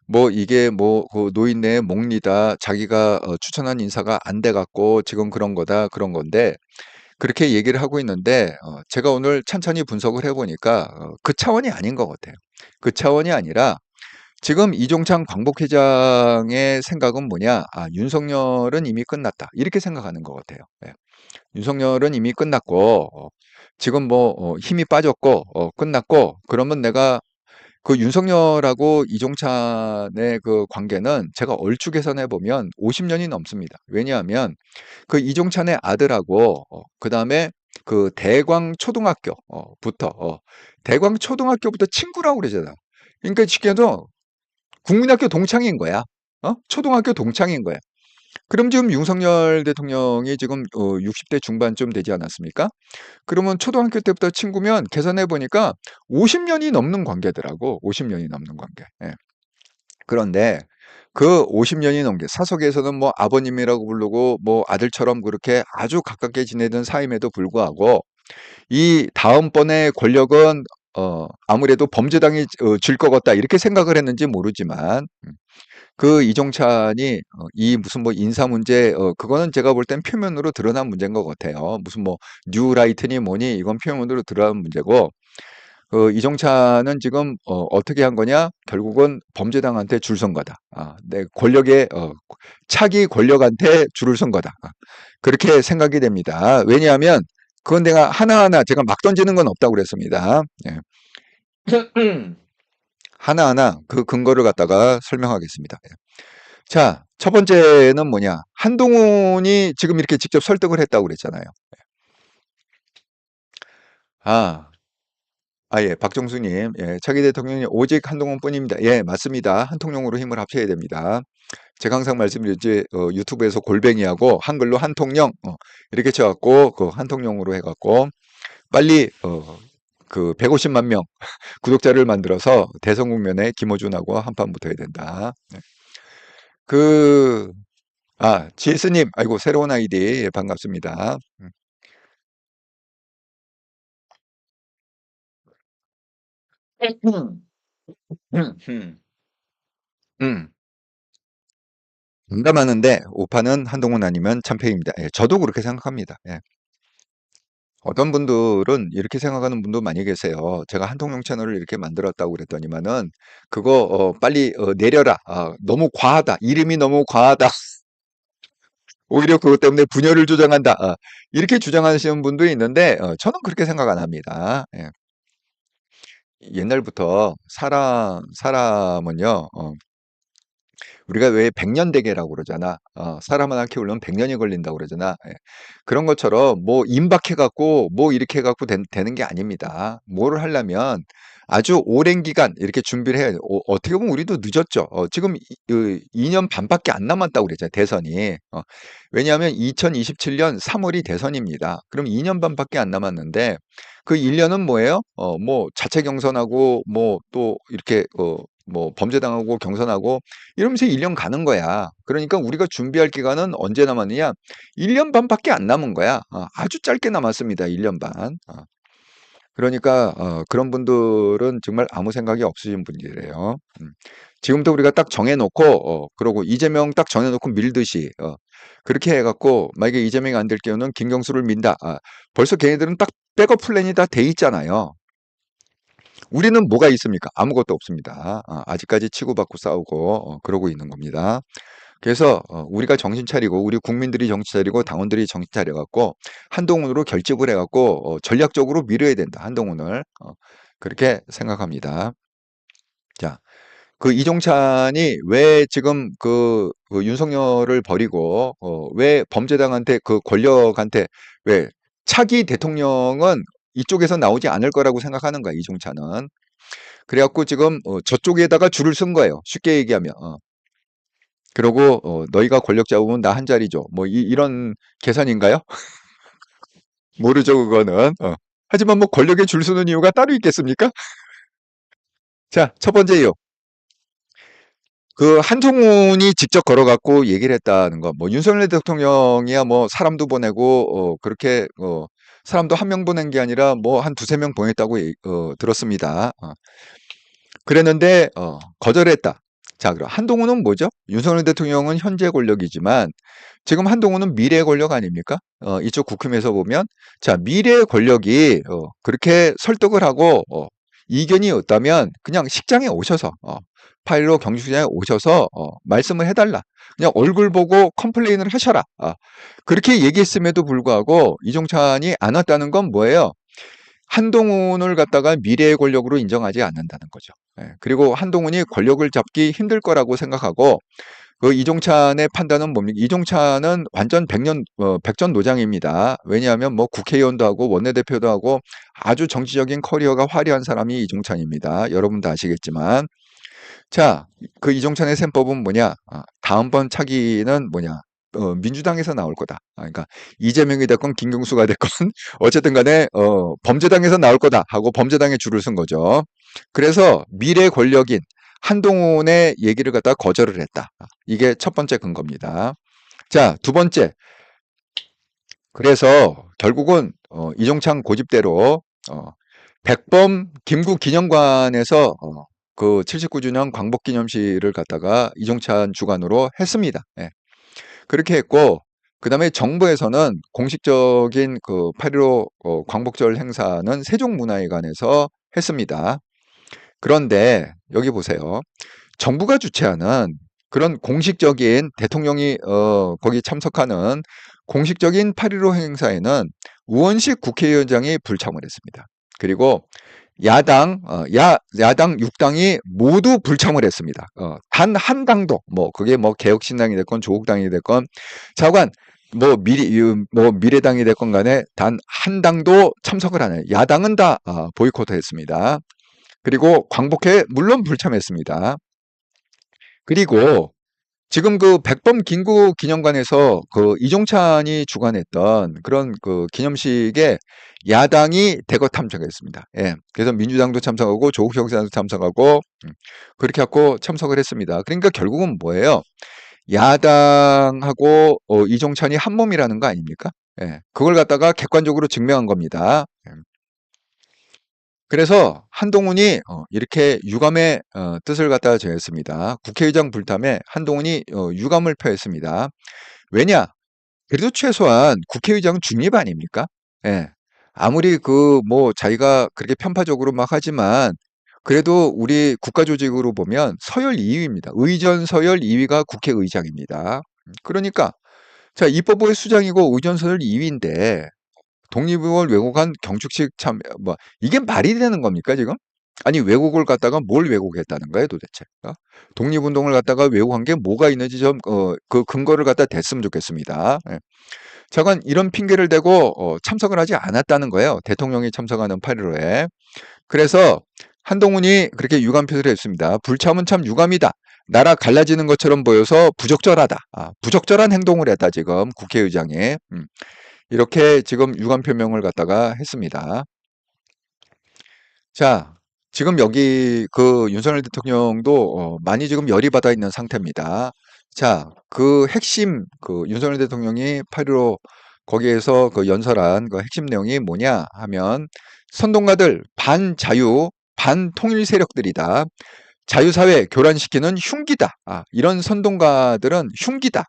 뭐 이게 뭐 그 노인네의 목리다. 자기가 추천한 인사가 안 돼 갖고 지금 그런 거다. 그런 건데 그렇게 얘기를 하고 있는데 제가 오늘 찬찬히 분석을 해 보니까 그 차원이 아닌 것 같아요. 그 차원이 아니라 지금 이종찬 광복회장의 생각은 뭐냐? 윤석열은 이미 끝났다. 이렇게 생각하는 것 같아요. 예. 윤석열은 이미 끝났고 지금 뭐 힘이 빠졌고 끝났고 그러면 내가 그 윤석열하고 이종찬의 그 관계는 제가 얼추 계산해 보면 50년이 넘습니다. 왜냐하면 그 이종찬의 아들하고 그다음에 그 대광초등학교부터 친구라고 그러잖아. 그러니까 쉽게 해서 국민학교 동창인 거야. 초등학교 동창인 거야. 그럼 지금 윤석열 대통령이 지금 60대 중반쯤 되지 않았습니까? 그러면 초등학교 때부터 친구면 계산해 보니까 50년이 넘는 관계더라고. 50년이 넘는 관계. 예. 그런데 그 50년이 넘게 사석에서는 뭐 아버님이라고 부르고 뭐 아들처럼 그렇게 아주 가깝게 지내던 사이임에도 불구하고 이 다음번에 권력은 아무래도 범죄당이 질 것 같다 이렇게 생각을 했는지 모르지만 그 이종찬이 이 무슨 뭐 인사 문제 그거는 제가 볼 땐 표면으로 드러난 문제인 것 같아요. 무슨 뭐 뉴라이트니 뭐니 이건 표면으로 드러난 문제고 그 이종찬은 지금 어떻게 한 거냐? 결국은 범죄당한테 줄 선 거다. 내 권력의 차기 권력한테 줄을 선 거다. 그렇게 생각이 됩니다. 왜냐하면 그건 내가 하나하나 제가 막 던지는 건 없다고 그랬습니다. 예. 하나하나 그 근거를 갖다가 설명하겠습니다. 예. 자, 첫 번째는 뭐냐? 한동훈이 지금 이렇게 직접 설득을 했다고 그랬잖아요. 아, 예, 박정수님, 예, 차기 대통령이 오직 한동훈뿐입니다. 예, 맞습니다. 한 통령으로 힘을 합쳐야 됩니다. 제가 항상 말씀드렸지, 유튜브에서 골뱅이하고 한글로 한통령, 이렇게 쳐갖고, 그 한통령으로 해갖고, 빨리, 그 150만 명 구독자를 만들어서 대선 국면에 김어준하고 한판 붙어야 된다. 네. 그, GS님, 아이고, 새로운 아이디, 예, 반갑습니다. 음, 음, 음. 공감하는데, 오파는 한동훈 아니면 참패입니다. 예, 저도 그렇게 생각합니다. 예. 어떤 분들은 이렇게 생각하는 분도 많이 계세요. 제가 한통용 채널을 이렇게 만들었다고 그랬더니만은, 그거, 빨리, 내려라. 너무 과하다. 이름이 너무 과하다. 오히려 그것 때문에 분열을 조장한다. 이렇게 주장하시는 분도 있는데, 저는 그렇게 생각 안 합니다. 예. 옛날부터 사람은요, 우리가 왜 백년대계라고 그러잖아. 사람 하나 키우려면 100년이 걸린다고 그러잖아. 예. 그런 것처럼 뭐 임박해갖고 뭐 이렇게 해갖고 되는 게 아닙니다. 뭐를 하려면 아주 오랜 기간 이렇게 준비를 해야 돼. 어떻게 보면 우리도 늦었죠. 지금 2년 반밖에 안 남았다고 그랬잖아요. 대선이. 왜냐하면 2027년 3월이 대선입니다. 그럼 2년 반밖에 안 남았는데 그 1년은 뭐예요? 뭐 자체 경선하고 뭐 또 이렇게 뭐 범죄당하고 경선하고 이러면서 1년 가는 거야. 그러니까 우리가 준비할 기간은 언제 남았느냐? 1년 반밖에 안 남은 거야. 아주 짧게 남았습니다. 1년 반. 그러니까 그런 분들은 정말 아무 생각이 없으신 분들이래요. 지금도 우리가 딱 정해놓고 그러고 이재명 딱 정해놓고 밀듯이 그렇게 해갖고 만약에 이재명이 안 될 경우는 김경수를 민다. 벌써 걔네들은 딱 백업 플랜이 다 돼 있잖아요. 우리는 뭐가 있습니까? 아무것도 없습니다. 아직까지 치고받고 싸우고 그러고 있는 겁니다. 그래서 우리가 정신 차리고 우리 국민들이 정신 차리고 당원들이 정신 차려갖고 한동훈으로 결집을 해갖고 전략적으로 밀어야 된다. 한동훈을 그렇게 생각합니다. 자, 그 이종찬이 왜 지금 그 윤석열을 버리고 왜 범죄당한테 그 권력한테 왜 차기 대통령은 이쪽에서 나오지 않을 거라고 생각하는 거야. 이종찬은. 그래갖고 지금 저쪽에다가 줄을 쓴 거예요. 쉽게 얘기하면. 그러고 너희가 권력 잡으면 나 한 자리 줘. 뭐 이런 계산인가요? 모르죠 그거는. 하지만 뭐 권력에 줄 서는 이유가 따로 있겠습니까? 자, 첫 번째 이유. 그 한동훈이 직접 걸어갖고 얘기를 했다는 거. 뭐 윤석열 대통령이야 뭐 사람도 보내고 그렇게 사람도 한 명 보낸 게 아니라 뭐 한 두세 명 보냈다고 들었습니다. 그랬는데 거절했다. 자, 그럼 한동훈은 뭐죠? 윤석열 대통령은 현재 권력이지만 지금 한동훈은 미래 권력 아닙니까? 이쪽 국힘에서 보면 자, 미래 권력이 그렇게 설득을 하고 이견이 없다면 그냥 식장에 오셔서 파일로 경주시장에 오셔서 말씀을 해달라. 그냥 얼굴 보고 컴플레인을 하셔라. 그렇게 얘기했음에도 불구하고 이종찬이 안 왔다는 건 뭐예요? 한동훈을 갖다가 미래의 권력으로 인정하지 않는다는 거죠. 예, 그리고 한동훈이 권력을 잡기 힘들 거라고 생각하고 그 이종찬의 판단은 뭡니까? 이종찬은 완전 백전노장입니다. 왜냐하면 뭐 국회의원도 하고 원내대표도 하고 아주 정치적인 커리어가 화려한 사람이 이종찬입니다. 여러분도 아시겠지만 자, 그 이종찬의 셈법은 뭐냐? 다음번 차기는 뭐냐? 민주당에서 나올 거다. 그러니까 이재명이 됐건 김경수가 됐건 어쨌든 간에 범죄당에서 나올 거다 하고 범죄당에 줄을 쓴 거죠. 그래서 미래 권력인 한동훈의 얘기를 갖다가 거절을 했다. 이게 첫 번째 근거입니다. 자, 두 번째. 그래서 결국은 이종찬 고집대로 백범 김구 기념관에서 그 79주년 광복기념식을 갖다가 이종찬 주관으로 했습니다. 예. 그렇게 했고 그다음에 정부에서는 공식적인 그 8.15 광복절 행사는 세종문화회관에서 했습니다. 그런데 여기 보세요. 정부가 주최하는 그런 공식적인 대통령이 거기 참석하는 공식적인 8.15 행사에는 우원식 국회의원장이 불참을 했습니다. 그리고 야당 6당이 모두 불참을 했습니다. 단 한 당도, 뭐, 그게 뭐, 개혁신당이 됐건, 조국당이 됐건, 자관, 뭐, 미래당이 됐건 간에 단 한 당도 참석을 안 해요. 야당은 다 보이콧 했습니다. 그리고 광복회에 물론 불참했습니다. 그리고 지금 그 백범 김구 기념관에서 그 이종찬이 주관했던 그런 그 기념식에 야당이 대거 참석했습니다. 예. 그래서 민주당도 참석하고 조국 형사도 참석하고 그렇게 하고 참석을 했습니다. 그러니까 결국은 뭐예요? 야당하고 이종찬이 한 몸이라는 거 아닙니까? 예, 그걸 갖다가 객관적으로 증명한 겁니다. 그래서 한동훈이 이렇게 유감의 뜻을 갖다가 전했습니다. 국회의장 불탐에 한동훈이 유감을 표했습니다. 왜냐? 그래도 최소한 국회의장은 중립 아닙니까? 예. 아무리 뭐 자기가 그렇게 편파적으로 막 하지만 그래도 우리 국가조직으로 보면 서열 2위입니다. 의전 서열 2위가 국회의장입니다. 그러니까 자, 입법부의 수장이고 의전 서열 2위인데 독립의원 왜곡한 경축식 참, 이게 말이 되는 겁니까, 지금? 아니, 왜곡을 갖다가 뭘 왜곡했다는 거예요, 도대체? 독립운동을 갖다가 왜곡한 게 뭐가 있는지 좀, 그 근거를 갖다 댔으면 좋겠습니다. 예. 저건 이런 핑계를 대고, 참석을 하지 않았다는 거예요. 대통령이 참석하는 8.15에. 그래서 한동훈이 그렇게 유감 표시를 했습니다. 불참은 참 유감이다. 나라 갈라지는 것처럼 보여서 부적절하다. 부적절한 행동을 했다, 지금 국회의장이. 이렇게 지금 유감 표명을 갖다가 했습니다. 자, 지금 여기 그 윤석열 대통령도 많이 지금 열이 받아 있는 상태입니다. 자, 그 핵심 그 윤석열 대통령이 8.15 거기에서 그 연설한 그 핵심 내용이 뭐냐 하면 선동가들 반자유, 반통일 세력들이다. 자유사회 교란시키는 흉기다. 이런 선동가들은 흉기다.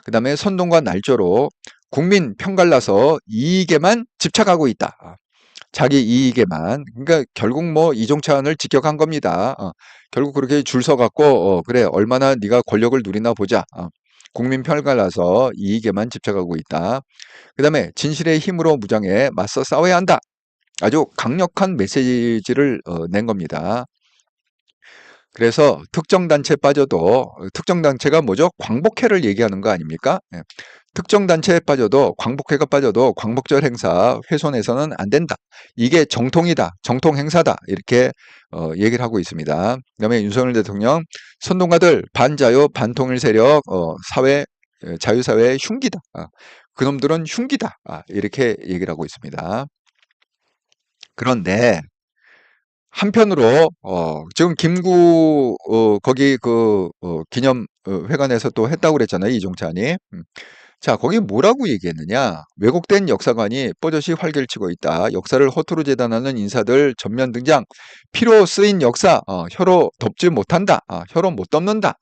그 다음에 선동과 날조로 국민 편갈라서 이익에만 집착하고 있다. 자기 이익에만. 그러니까 결국 뭐 이종찬을 직격한 겁니다. 결국 그렇게 줄 서갖고 그래 얼마나 네가 권력을 누리나 보자. 국민 편갈라서 이익에만 집착하고 있다. 그 다음에 진실의 힘으로 무장해 맞서 싸워야 한다. 아주 강력한 메시지를 낸 겁니다. 그래서 특정 단체에 빠져도 특정 단체가 뭐죠? 광복회를 얘기하는 거 아닙니까? 예. 특정 단체에 빠져도 광복회가 빠져도 광복절 행사 훼손해서는 안 된다. 이게 정통이다. 정통 행사다. 이렇게 얘기를 하고 있습니다. 그다음에 윤석열 대통령 선동가들 반자유 반통일 세력 사회 자유사회의 흉기다. 그놈들은 흉기다. 이렇게 얘기를 하고 있습니다. 그런데 한편으로 지금 김구 거기 그 기념 회관에서 또 했다고 그랬잖아요, 이종찬이. 자, 거기 뭐라고 얘기했느냐? 왜곡된 역사관이 뽀렷이 활개치고 있다. 역사를 허투루 재단하는 인사들 전면 등장. 피로 쓰인 역사 혀로 덮지 못한다. 혀로 못 덮는다.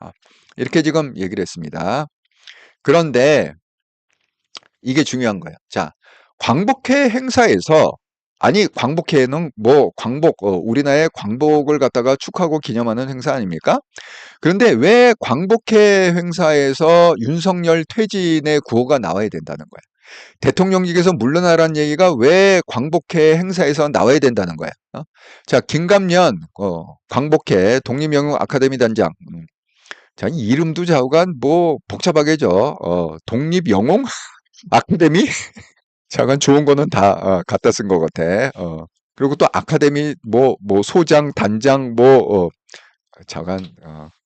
이렇게 지금 얘기를 했습니다. 그런데 이게 중요한 거예요. 자, 광복회 행사에서 아니 광복회는 뭐 광복 우리나라의 광복을 갖다가 축하하고 기념하는 행사 아닙니까? 그런데 왜 광복회 행사에서 윤석열 퇴진의 구호가 나와야 된다는 거예요? 대통령직에서 물러나라는 얘기가 왜 광복회 행사에서 나와야 된다는 거예요? 자, 김감년 광복회 독립영웅 아카데미 단장. 자, 이름도 좌우간 뭐 복잡하게죠. 독립영웅 아카데미? 잠깐 좋은 거는 다 갖다 쓴 것 같아. 그리고 또 아카데미 뭐 소장, 단장 잠깐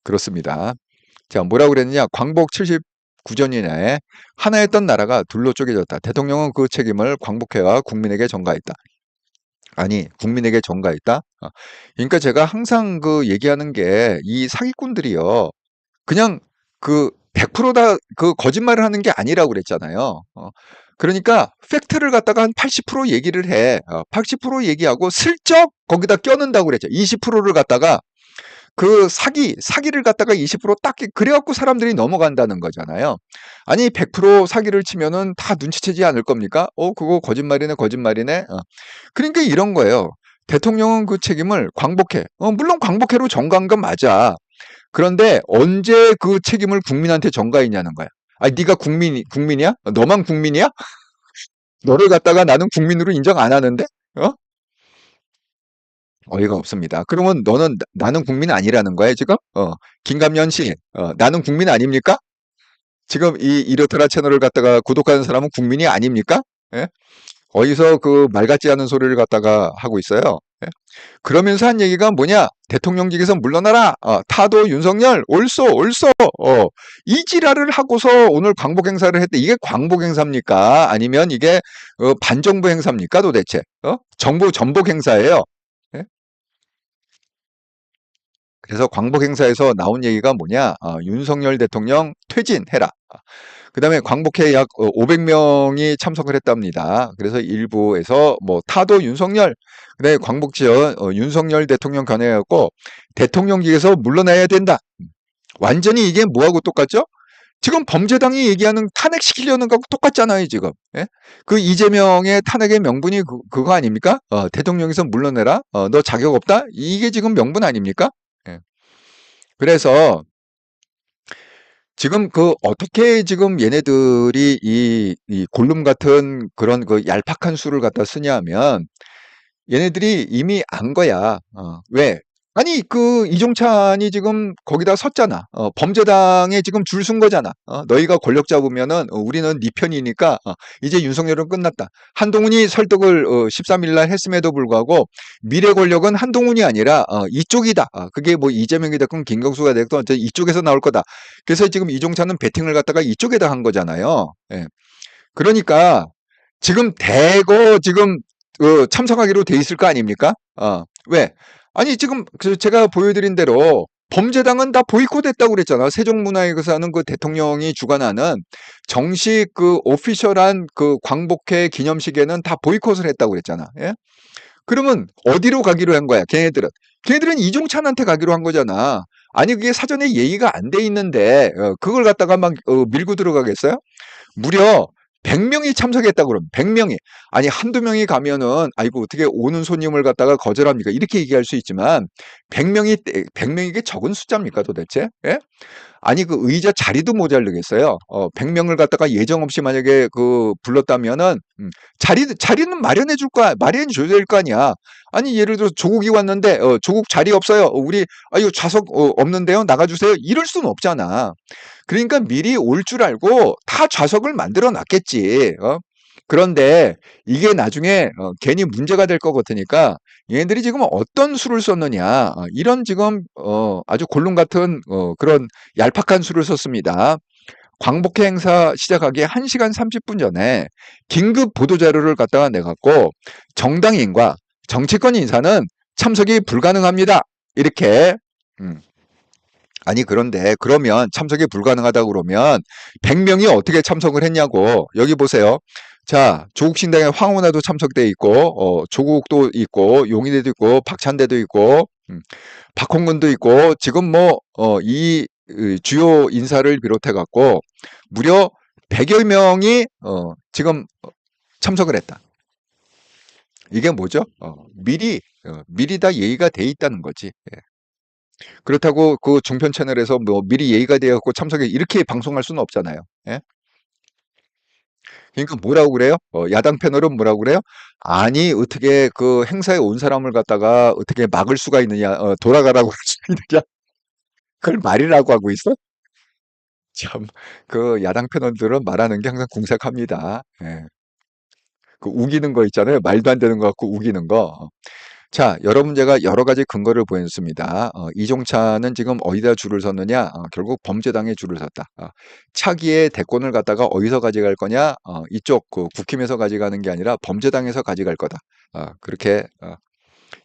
그렇습니다. 자, 뭐라고 그랬느냐? 광복 79전이내 하나였던 나라가 둘로 쪼개졌다. 대통령은 그 책임을 광복회와 국민에게 전가했다. 아니, 국민에게 전가했다? 그러니까 제가 항상 그 얘기하는 게 이 사기꾼들이요. 그냥 그 100%다 그 거짓말을 하는 게 아니라고 그랬잖아요. 그러니까 팩트를 갖다가 한 80% 얘기를 해. 80% 얘기하고 슬쩍 거기다 껴넣는다고 그랬죠. 20%를 갖다가 그 사기를 갖다가 20%딱 그래갖고 사람들이 넘어간다는 거잖아요. 아니 100% 사기를 치면은 다 눈치채지 않을 겁니까? 그거 거짓말이네 거짓말이네. 그러니까 이런 거예요. 대통령은 그 책임을 광복회. 물론 광복회로 전가한 건 맞아. 그런데 언제 그 책임을 국민한테 전가했냐는 거야. 아니 네가 국민이야? 너만 국민이야? 너를 갖다가 나는 국민으로 인정 안 하는데? 어이가 없습니다. 그러면 너는 나는 국민 아니라는 거야 지금? 김감년 씨, 나는 국민 아닙니까? 지금 이 이렇더라 채널을 갖다가 구독하는 사람은 국민이 아닙니까? 예? 어디서 그 말 같지 않은 소리를 갖다가 하고 있어요. 예? 그러면서 한 얘기가 뭐냐? 대통령직에서 물러나라. 타도 윤석열 옳소. 이 지랄을 하고서 오늘 광복 행사를 했대. 이게 광복 행사입니까? 아니면 이게 반정부 행사입니까? 도대체? 정부 전복 행사예요. 예? 그래서 광복 행사에서 나온 얘기가 뭐냐? 윤석열 대통령 퇴진해라. 그다음에 광복회에 약 500명이 참석을 했답니다. 그래서 일부에서 뭐 타도 윤석열, 그다음에 광복 지원 윤석열 대통령 견해였고 대통령직에서 물러나야 된다. 완전히 이게 뭐하고 똑같죠? 지금 범죄당이 얘기하는 탄핵시키려는 거하고 똑같잖아요, 지금. 예? 그 이재명의 탄핵의 명분이 그거 아닙니까? 대통령에서 물러내라. 너 자격 없다? 이게 지금 명분 아닙니까? 예. 그래서 지금 그 어떻게 지금 얘네들이 이 골룸 같은 그런 그 얄팍한 수를 갖다 쓰냐면 얘네들이 이미 안 거야. 왜? 아니, 그, 이종찬이 지금 거기다 섰잖아. 범죄당에 지금 줄 쓴 거잖아. 너희가 권력 잡으면은, 우리는 네 편이니까, 이제 윤석열은 끝났다. 한동훈이 설득을, 13일 날 했음에도 불구하고, 미래 권력은 한동훈이 아니라, 이쪽이다. 그게 뭐 이재명이 됐건, 김경수가 됐건, 이쪽에서 나올 거다. 그래서 지금 이종찬은 배팅을 갖다가 이쪽에다 한 거잖아요. 예. 그러니까, 지금 대거 지금 참석하기로 돼 있을 거 아닙니까? 왜? 아니 지금 제가 보여드린 대로 범죄당은 다 보이콧했다고 그랬잖아. 세종문화회관에서 그 대통령이 주관하는 정식 그 오피셜한 그 광복회 기념식에는 다 보이콧을 했다고 그랬잖아. 예? 그러면 어디로 가기로 한 거야? 걔네들은. 걔네들은 이종찬한테 가기로 한 거잖아. 아니 그게 사전에 예의가 안 돼 있는데 그걸 갖다가 막 밀고 들어가겠어요? 무려 100명이 참석했다고 그러면 100명이. 아니 한두 명이 가면은 아이고 어떻게 오는 손님을 갖다가 거절합니까? 이렇게 얘기할 수 있지만 100명이 게 적은 숫자입니까 도대체? 예? 아니 그 의자 자리도 모자르겠어요. 100명을 갖다가 예정 없이 만약에 그 불렀다면은 자리는 마련해 줄 거야. 마련해 줘야 될 거 아니야. 아니 예를 들어 조국이 왔는데 조국 자리 없어요. 우리 아유 좌석 없는데요. 나가 주세요. 이럴 수는 없잖아. 그러니까 미리 올 줄 알고 다 좌석을 만들어 놨겠지. 그런데 이게 나중에 괜히 문제가 될 것 같으니까 얘네들이 지금 어떤 수를 썼느냐. 이런 지금 아주 골룸 같은 그런 얄팍한 수를 썼습니다. 광복회 행사 시작하기 1시간 30분 전에 긴급 보도자료를 갖다가 내갖고 정당인과 정치권 인사는 참석이 불가능합니다. 이렇게 아니 그런데 그러면 참석이 불가능하다고 그러면 100명이 어떻게 참석을 했냐고. 여기 보세요. 자, 조국 신당에 황운하도 참석돼 있고 조국도 있고 용인에도 있고 박찬대도 있고 박홍근도 있고 지금 뭐 이 주요 인사를 비롯해 갖고 무려 100여 명이 지금 참석을 했다. 이게 뭐죠? 미리 다 예의가 돼 있다는 거지. 예. 그렇다고 그 종편 채널에서 뭐 미리 예의가 되었고 참석해 이렇게 방송할 수는 없잖아요. 예? 그러니까 뭐라고 그래요? 야당 패널은 뭐라고 그래요? 아니 어떻게 그 행사에 온 사람을 갖다가 어떻게 막을 수가 있느냐? 돌아가라고 할 수 있느냐? 그걸 말이라고 하고 있어? 참, 그 야당 패널들은 말하는 게 항상 궁색합니다. 예. 그 우기는 거 있잖아요. 말도 안 되는 거 갖고 우기는 거. 자, 여러분 제가 여러 가지 근거를 보였습니다. 이종찬은 지금 어디다 줄을 섰느냐? 결국 범죄당에 줄을 섰다. 차기의 대권을 갖다가 어디서 가져갈 거냐? 이쪽 그 국힘에서 가져가는 게 아니라 범죄당에서 가져갈 거다. 그렇게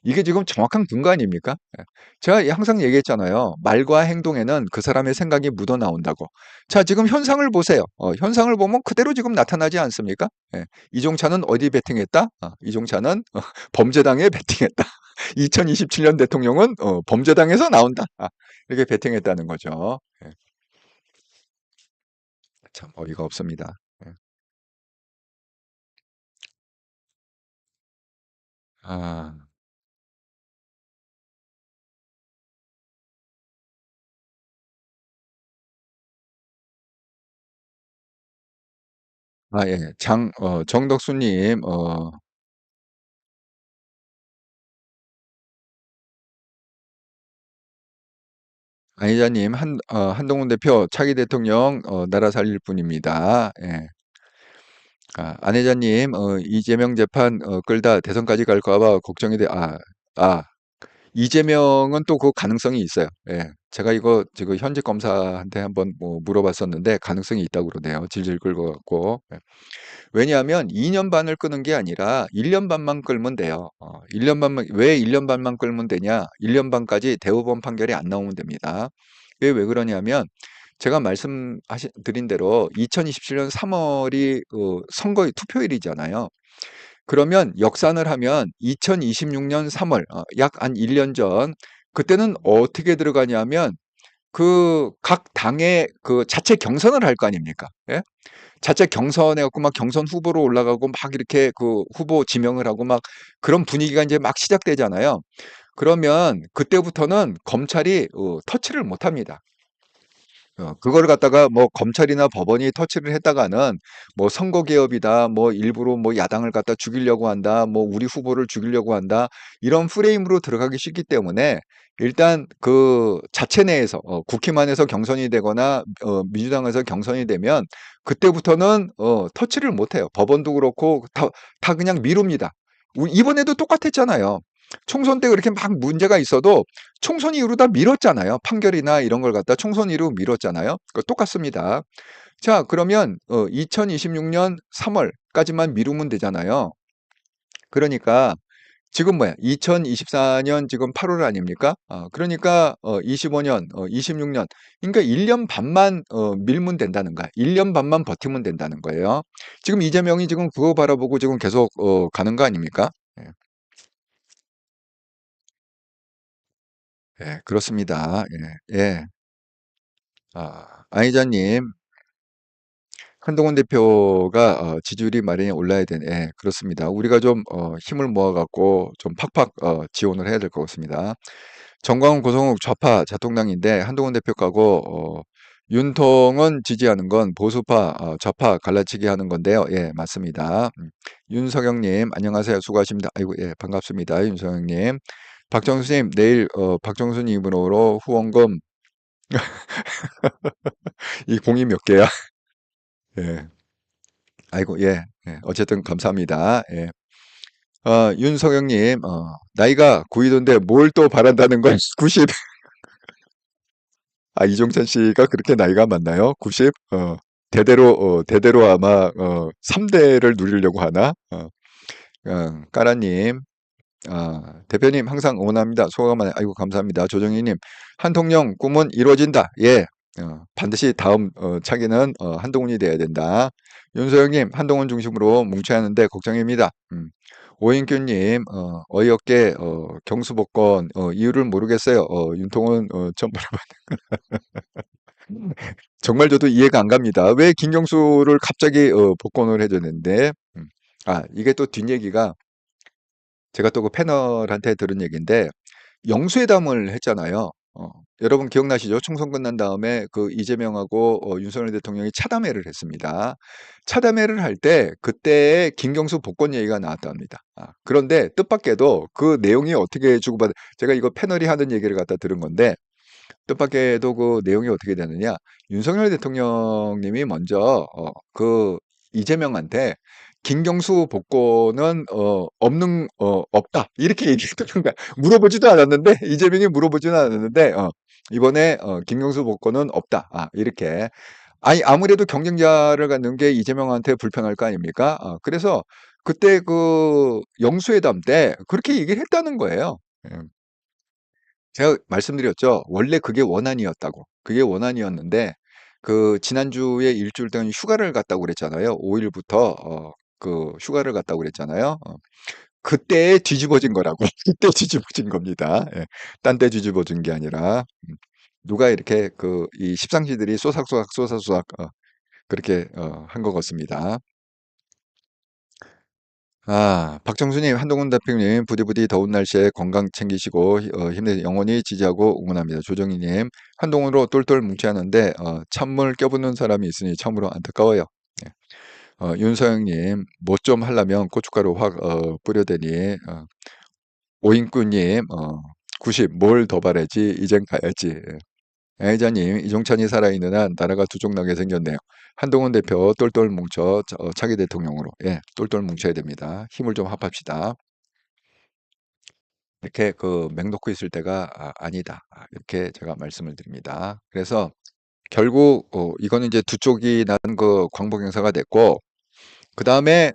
이게 지금 정확한 근거 아닙니까? 예. 제가 항상 얘기했잖아요. 말과 행동에는 그 사람의 생각이 묻어 나온다고. 자, 지금 현상을 보세요. 현상을 보면 그대로 지금 나타나지 않습니까? 예. 이종찬은 어디 베팅했다? 이종찬은 범죄당에 베팅했다. 2027년 대통령은 범죄당에서 나온다. 이렇게 베팅했다는 거죠. 예. 참 어이가 없습니다. 예. 아, 예. 정덕수님, 안희자님, 한동훈 대표 차기 대통령 나라 살릴 분입니다. 예. 안희자님, 이재명 재판 끌다 대선까지 갈까 봐 걱정이 돼. 이재명은 또 그 가능성이 있어요. 예. 제가 이거 지금 현직 검사한테 한번 뭐 물어봤었는데 가능성이 있다고 그러네요. 질질 끌고 갖고. 예. 왜냐하면 2년 반을 끄는 게 아니라 1년 반만 끌면 돼요. 1년 반만, 왜 1년 반만 끌면 되냐? 1년 반까지 대법원 판결이 안 나오면 됩니다. 왜 그러냐면 제가 말씀드린 대로 2027년 3월이 선거의 투표일이잖아요. 그러면 역산을 하면 2026년 3월, 약 한 1년 전, 그때는 어떻게 들어가냐면 그 각 당의 그 자체 경선을 할 거 아닙니까? 예? 자체 경선해 갖고 막 경선 후보로 올라가고 막 이렇게 그 후보 지명을 하고 막 그런 분위기가 이제 막 시작되잖아요. 그러면 그때부터는 검찰이 터치를 못 합니다. 그걸 갖다가 뭐 검찰이나 법원이 터치를 했다가는 뭐 선거 개업이다, 뭐 일부러 뭐 야당을 갖다 죽이려고 한다, 뭐 우리 후보를 죽이려고 한다, 이런 프레임으로 들어가기 쉽기 때문에 일단 그 자체 내에서 국힘안에서 경선이 되거나 민주당에서 경선이 되면 그때부터는 터치를 못 해요. 법원도 그렇고 다 그냥 미룹니다. 이번에도 똑같았잖아요. 총선 때 그렇게 막 문제가 있어도 총선 이후로 다 미뤘잖아요. 판결이나 이런 걸 갖다 총선 이후로 미뤘잖아요. 똑같습니다. 자, 그러면 2026년 3월까지만 미루면 되잖아요. 그러니까 지금 뭐야? 2024년 지금 8월 아닙니까? 그러니까 25년, 26년. 그러니까 1년 반만 밀면 된다는 거야. 1년 반만 버티면 된다는 거예요. 지금 이재명이 지금 그거 바라보고 지금 계속 가는 거 아닙니까? 예, 예, 그렇습니다. 예, 예. 아이자님, 한동훈 대표가 지지율이 마련히 올라야 되네. 예, 그렇습니다. 우리가 좀 힘을 모아갖고 좀 팍팍 지원을 해야 될 것 같습니다. 정광훈, 고성욱 좌파 자통당인데 한동훈 대표하고 윤통은 지지하는 건 보수파, 좌파 갈라치기 하는 건데요. 예, 맞습니다. 윤석영님, 안녕하세요. 수고하십니다. 아이고, 예, 반갑습니다. 윤석영님. 박정수님, 내일 박정수님으로 후원금 이 공이 몇 개야? 예. 아이고, 예. 예. 어쨌든 감사합니다. 예. 윤석영님, 나이가 9이던데 뭘 또 바란다는 건 90. 이종찬 씨가 그렇게 나이가 많나요? 90? 대대로 아마, 3대를 누리려고 하나? 까라님, 대표님 항상 응원합니다. 아이고, 감사합니다. 조정희님, 한통령 꿈은 이루어진다. 예, 반드시 다음 차기는 한동훈이 돼야 된다. 윤소영님, 한동훈 중심으로 뭉쳐야 하는데 걱정입니다. 오인규님, 어이없게 경수복권 이유를 모르겠어요. 윤통은 좀 정말 저도 이해가 안 갑니다. 왜 김경수를 갑자기 복권을 해줬는데, 이게 또 뒷얘기가 제가 또 그 패널한테 들은 얘기인데, 영수회담을 했잖아요. 여러분 기억나시죠? 총선 끝난 다음에 그 이재명하고 윤석열 대통령이 차담회를 했습니다. 차담회를 할 때 그때 김경수 복권 얘기가 나왔답니다. 그런데 뜻밖에도 그 내용이 어떻게 제가 이거 패널이 하는 얘기를 갖다 들은 건데 뜻밖에도 그 내용이 어떻게 되느냐. 윤석열 대통령님이 먼저 그 이재명한테 김경수 복권은 없다 이렇게 얘기했던 거야. 물어보지도 않았는데 이재명이 물어보지도 않았는데 이번에 김경수 복권은 없다. 이렇게. 아무래도 경쟁자를 갖는 게 이재명한테 불편할 거 아닙니까? 그래서 그때 그 영수회담 때 그렇게 얘기를 했다는 거예요. 예. 제가 말씀드렸죠. 원래 그게 원안이었다고. 그게 원안이었는데 그 지난주에 일주일 동안 휴가를 갔다고 그랬잖아요. 5일부터 그 휴가를 갔다고 그랬잖아요. 그때 뒤집어진 거라고. 그때 뒤집어진 겁니다. 예. 딴 데 뒤집어진 게 아니라 누가 이렇게 그 이 십상시들이 쏘삭쏘삭 그렇게 한 것 같습니다. 박정수님, 한동훈 대표님, 부디부디 더운 날씨에 건강 챙기시고, 영원히 지지하고 응원합니다. 조정희님, 한동훈으로 똘똘 뭉쳐야 하는데, 찬물 껴붓는 사람이 있으니 참으로 안타까워요. 예. 윤서영님, 뭐 좀 하려면 고춧가루 확, 뿌려대니, 오인구님, 90, 뭘 더 바라지, 이젠 가야지. 예. 애자님, 이종찬이 살아있는 한 나라가 두쪽나게 생겼네요. 한동훈 대표 똘똘 뭉쳐 차기 대통령으로 예, 똘똘 뭉쳐야 됩니다. 힘을 좀 합합시다. 이렇게 맹 놓고 있을 때가 아니다. 이렇게 제가 말씀을 드립니다. 그래서 결국 이거는 이제 두 쪽이 난 광복 행사가 됐고, 그 다음에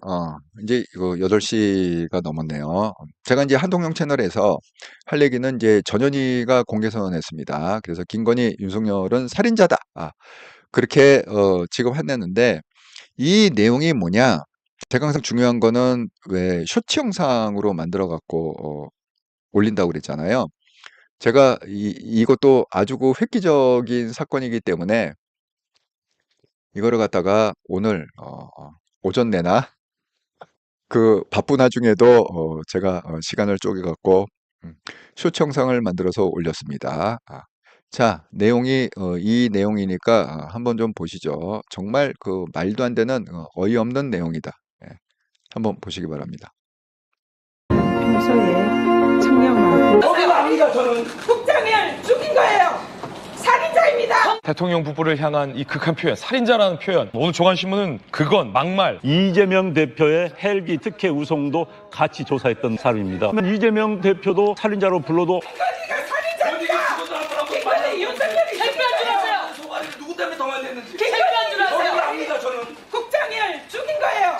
이제 이거 8시가 넘었네요. 제가 이제 한동영 채널에서 할 얘기는 이제 전현희가 공개 선언했습니다. 그래서 김건희, 윤석열은 살인자다. 그렇게 지금 화냈는데, 이 내용이 뭐냐? 제가 항상 중요한 거는 왜 쇼츠 영상으로 만들어 갖고 올린다고 그랬잖아요. 제가 이것도 아주 획기적인 사건이기 때문에 이거를 갖다가 오늘 오전 내나 바쁜 와중에도 제가 시간을 쪼개 갖고 음, 쇼츠 영상을 만들어서 올렸습니다. 자, 내용이 이 내용이니까 한번 좀 보시죠. 정말 말도 안 되는 어이없는 내용이다. 예, 한번 보시기 바랍니다. 평소에 청렴하고 억울합니다. 저는 국장을 죽인 거예요. 살인자입니다. 대통령 부부를 향한 이 극한 표현, 살인자라는 표현. 오늘 조간신문은 그건 막말. 이재명 대표의 헬기 특혜 우송도 같이 조사했던 사람입니다. 이재명 대표도 살인자로 불러도 김건희가 살인자입니다. 김건희 윤석열이 창피한 줄 아세요? 소가리 누구 때문에 더 많이 했는지 창피한 줄 아세요? 억울합니다. 저는 국장을 죽인 거예요.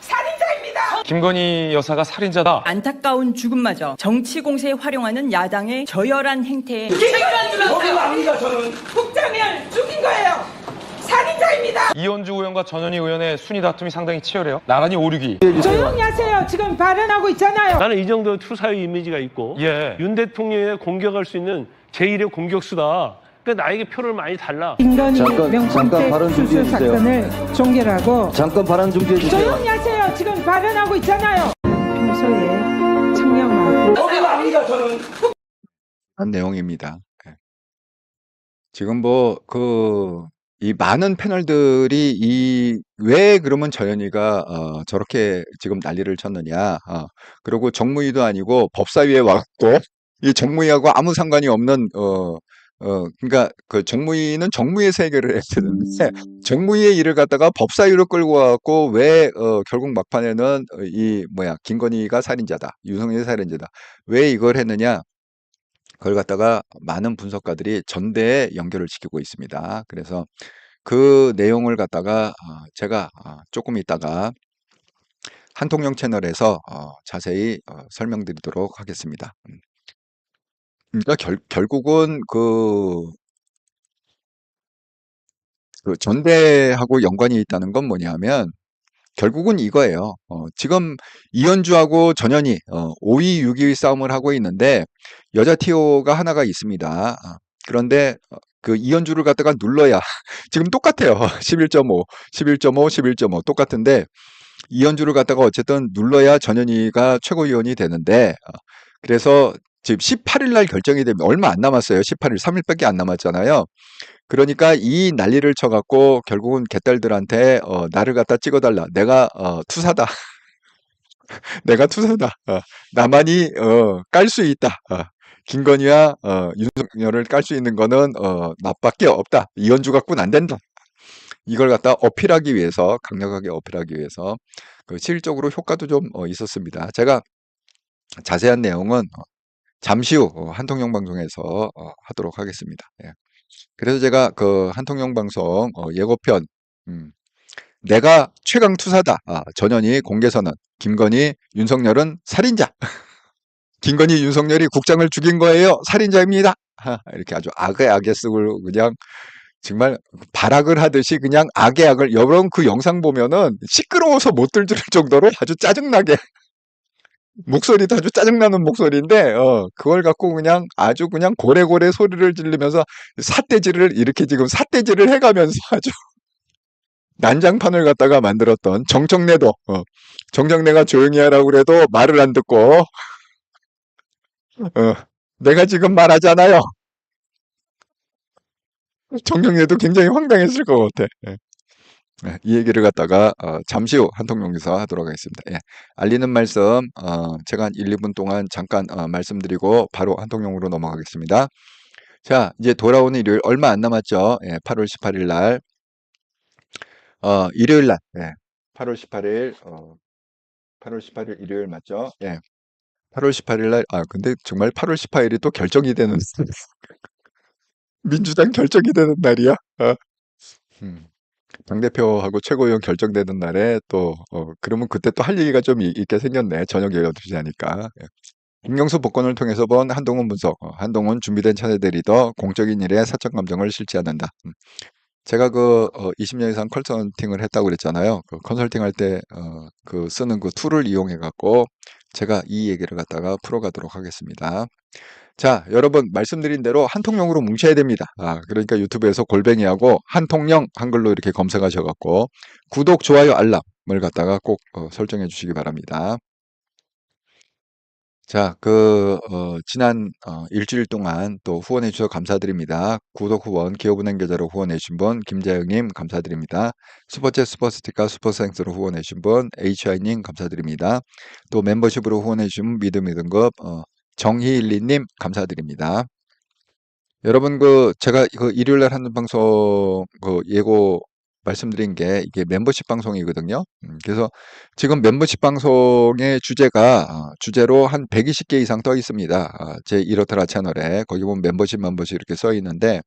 살인자입니다. 김건희 여사가 살인자다. 안타까운 죽음마저 정치 공세에 활용하는 야당의 저열한 행태에 창피한 줄 아세요? 억울합니다. 저는 국장을 죽인 거예요. 살인자입니다. 이현주 의원과 전현희 의원의 순위 다툼이 상당히 치열해요. 나란히 5, 6위. 조용히 하세요. 지금 발언하고 있잖아요. 나는 이 정도 투사의 이미지가 있고 예. 윤 대통령에 공격할 수 있는 제1의 공격수다. 그러니까 나에게 표를 많이 달라. 김건희 잠깐 명품백 발언 수수 중지해주세요. 사건을 종결하고 잠깐 발언 중지해 주세요. 조용히 하세요. 지금 발언하고 있잖아요. 평소에 청렴하고 억울합니다. 저는 한 내용입니다. 예. 지금 이 많은 패널들이 왜 그러면 전현희가 저렇게 지금 난리를 쳤느냐. 그리고 정무위도 아니고 법사위에 와갖고 이 정무위하고 아무 상관이 없는 그러니까 정무위는 정무위에서 해결을 해야 되는데 정무위의 일을 갖다가 법사위로 끌고 와갖고 왜 결국 막판에는 김건희가 살인자다, 윤석열이 살인자다, 왜 이걸 했느냐? 그걸 갖다가 많은 분석가들이 전대에 연결을 시키고 있습니다. 그래서 그 내용을 갖다가 제가 조금 있다가 한통령 채널에서 자세히 설명드리도록 하겠습니다. 그러니까 결국은 전대하고 연관이 있다는 건 뭐냐면 결국은 이거예요. 지금 이현주하고 전현희 5위, 6위 싸움을 하고 있는데 여자 TO가 하나가 있습니다. 그런데 그 이현주를 갖다가 눌러야 지금 똑같아요. 11.5, 11.5, 11.5 똑같은데 이현주를 갖다가 어쨌든 눌러야 전현희가 최고위원이 되는데 그래서 지금 18일 날 결정이 되면 얼마 안 남았어요. 18일, 3일밖에 안 남았잖아요. 그러니까 이 난리를 쳐갖고 결국은 개딸들한테 나를 갖다 찍어달라. 내가 투사다. 내가 투사다. 나만이 깔 수 있다. 김건희와 윤석열을 깔 수 있는 거는 나밖에 없다. 이현주 갖고는 안 된다. 이걸 갖다 어필하기 위해서, 강력하게 어필하기 위해서 실질적으로 효과도 좀 있었습니다. 제가 자세한 내용은 잠시 후 한통령 방송에서 하도록 하겠습니다. 예. 그래서 제가 한통령 방송 예고편 내가 최강 투사다. 전현희 공개선언. 김건희, 윤석열은 살인자. 김건희, 윤석열이 국장을 죽인 거예요. 살인자입니다. 이렇게 아주 악의 악에 쓰고 그냥 정말 발악을 하듯이 그냥 악의 악을 여러분 그 영상 보면은 시끄러워서 못 들을 정도로 아주 짜증나게 목소리도 아주 짜증나는 목소리인데 그걸 갖고 그냥 아주 그냥 고래고래 소리를 지르면서 삿대질을 이렇게 지금 삿대질을 해가면서 아주 난장판을 갖다가 만들었던 정청래도 정청래가 조용히 하라고 그래도 말을 안 듣고 내가 지금 말하잖아요. 정청래도 굉장히 황당했을 것 같아. 예. 이 얘기를 갖다가 잠시 후 한통령에서 하도록 하겠습니다. 예. 알리는 말씀 제가 한 1, 2분 동안 잠깐 말씀드리고 바로 한통령으로 넘어가겠습니다. 자, 이제 돌아오는 일요일 얼마 안 남았죠. 예, 8월 18일 날 일요일 날 8월 18일 8월 18일 일요일 맞죠? 예. 8월 18일 날, 근데 정말 8월 18일이 또 결정이 되는, 민주당 결정이 되는 날이야. 음. 당대표하고 최고위원 결정되는 날에 또, 그러면 그때 또 할 얘기가 좀 있게 생겼네. 저녁 12시 하니까. 예. 김경수 복권을 통해서 본 한동훈 분석, 한동훈 준비된 차세대 리더, 공적인 일에 사적 감정을 실지 않는다. 제가 20년 이상 컨설팅을 했다고 그랬잖아요. 그 컨설팅 할 때, 쓰는 그 툴을 이용해갖고 제가 이 얘기를 갖다가 풀어가도록 하겠습니다. 자, 여러분 말씀드린 대로 한통령으로 뭉쳐야 됩니다. 그러니까 유튜브에서 골뱅이하고 한통령 한글로 이렇게 검색하셔갖고 구독, 좋아요, 알람을 갖다가 꼭 설정해 주시기 바랍니다. 자, 지난 일주일 동안 또 후원해 주셔서 감사드립니다. 구독 후원, 기업은행 계좌로 후원해 주신 분, 김재영님 감사드립니다. 슈퍼챗, 슈퍼스티커, 슈퍼생스로 후원해 주신 분, HI님 감사드립니다. 또 멤버십으로 후원해 주신 분, 믿음급, 정희일리님 감사드립니다. 여러분, 제가 일요일 날 하는 방송, 예고 말씀드린 게 이게 멤버십 방송이거든요. 그래서 지금 멤버십 방송의 주제로 한 120개 이상 떠 있습니다. 제 이렇더라 채널에. 거기 보면 멤버십 이렇게 써 있는데,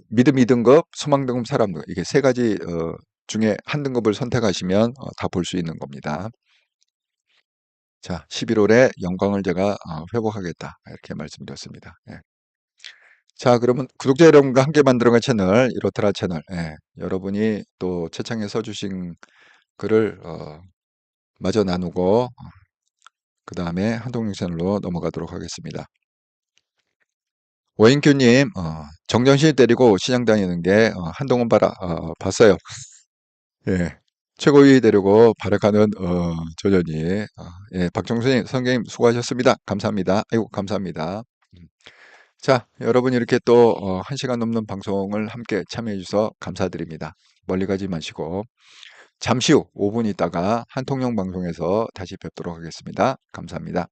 믿음 2등급, 소망 등급, 사람 등급, 이게 세 가지, 중에 한 등급을 선택하시면 다 볼 수 있는 겁니다. 자, 11월에 영광을 제가 회복하겠다. 이렇게 말씀드렸습니다. 예. 자, 그러면 구독자 여러분과 함께 만들어간 채널, 이렇더라 채널. 예. 여러분이 또 채창에 써주신 글을 마저 나누고, 그 다음에 한동영 채널로 넘어가도록 하겠습니다. 오인규님, 정정신 때리고 시장 다니는 게 한동훈 봤어요. 예. 최고위 되려고 발악하는 조전이. 예, 박정순님, 선생님 수고하셨습니다. 감사합니다. 아이고, 감사합니다. 자, 여러분 이렇게 또 1시간 넘는 방송을 함께 참여해 주셔서 감사드립니다. 멀리 가지 마시고 잠시 후 5분 있다가 한통령 방송에서 다시 뵙도록 하겠습니다. 감사합니다.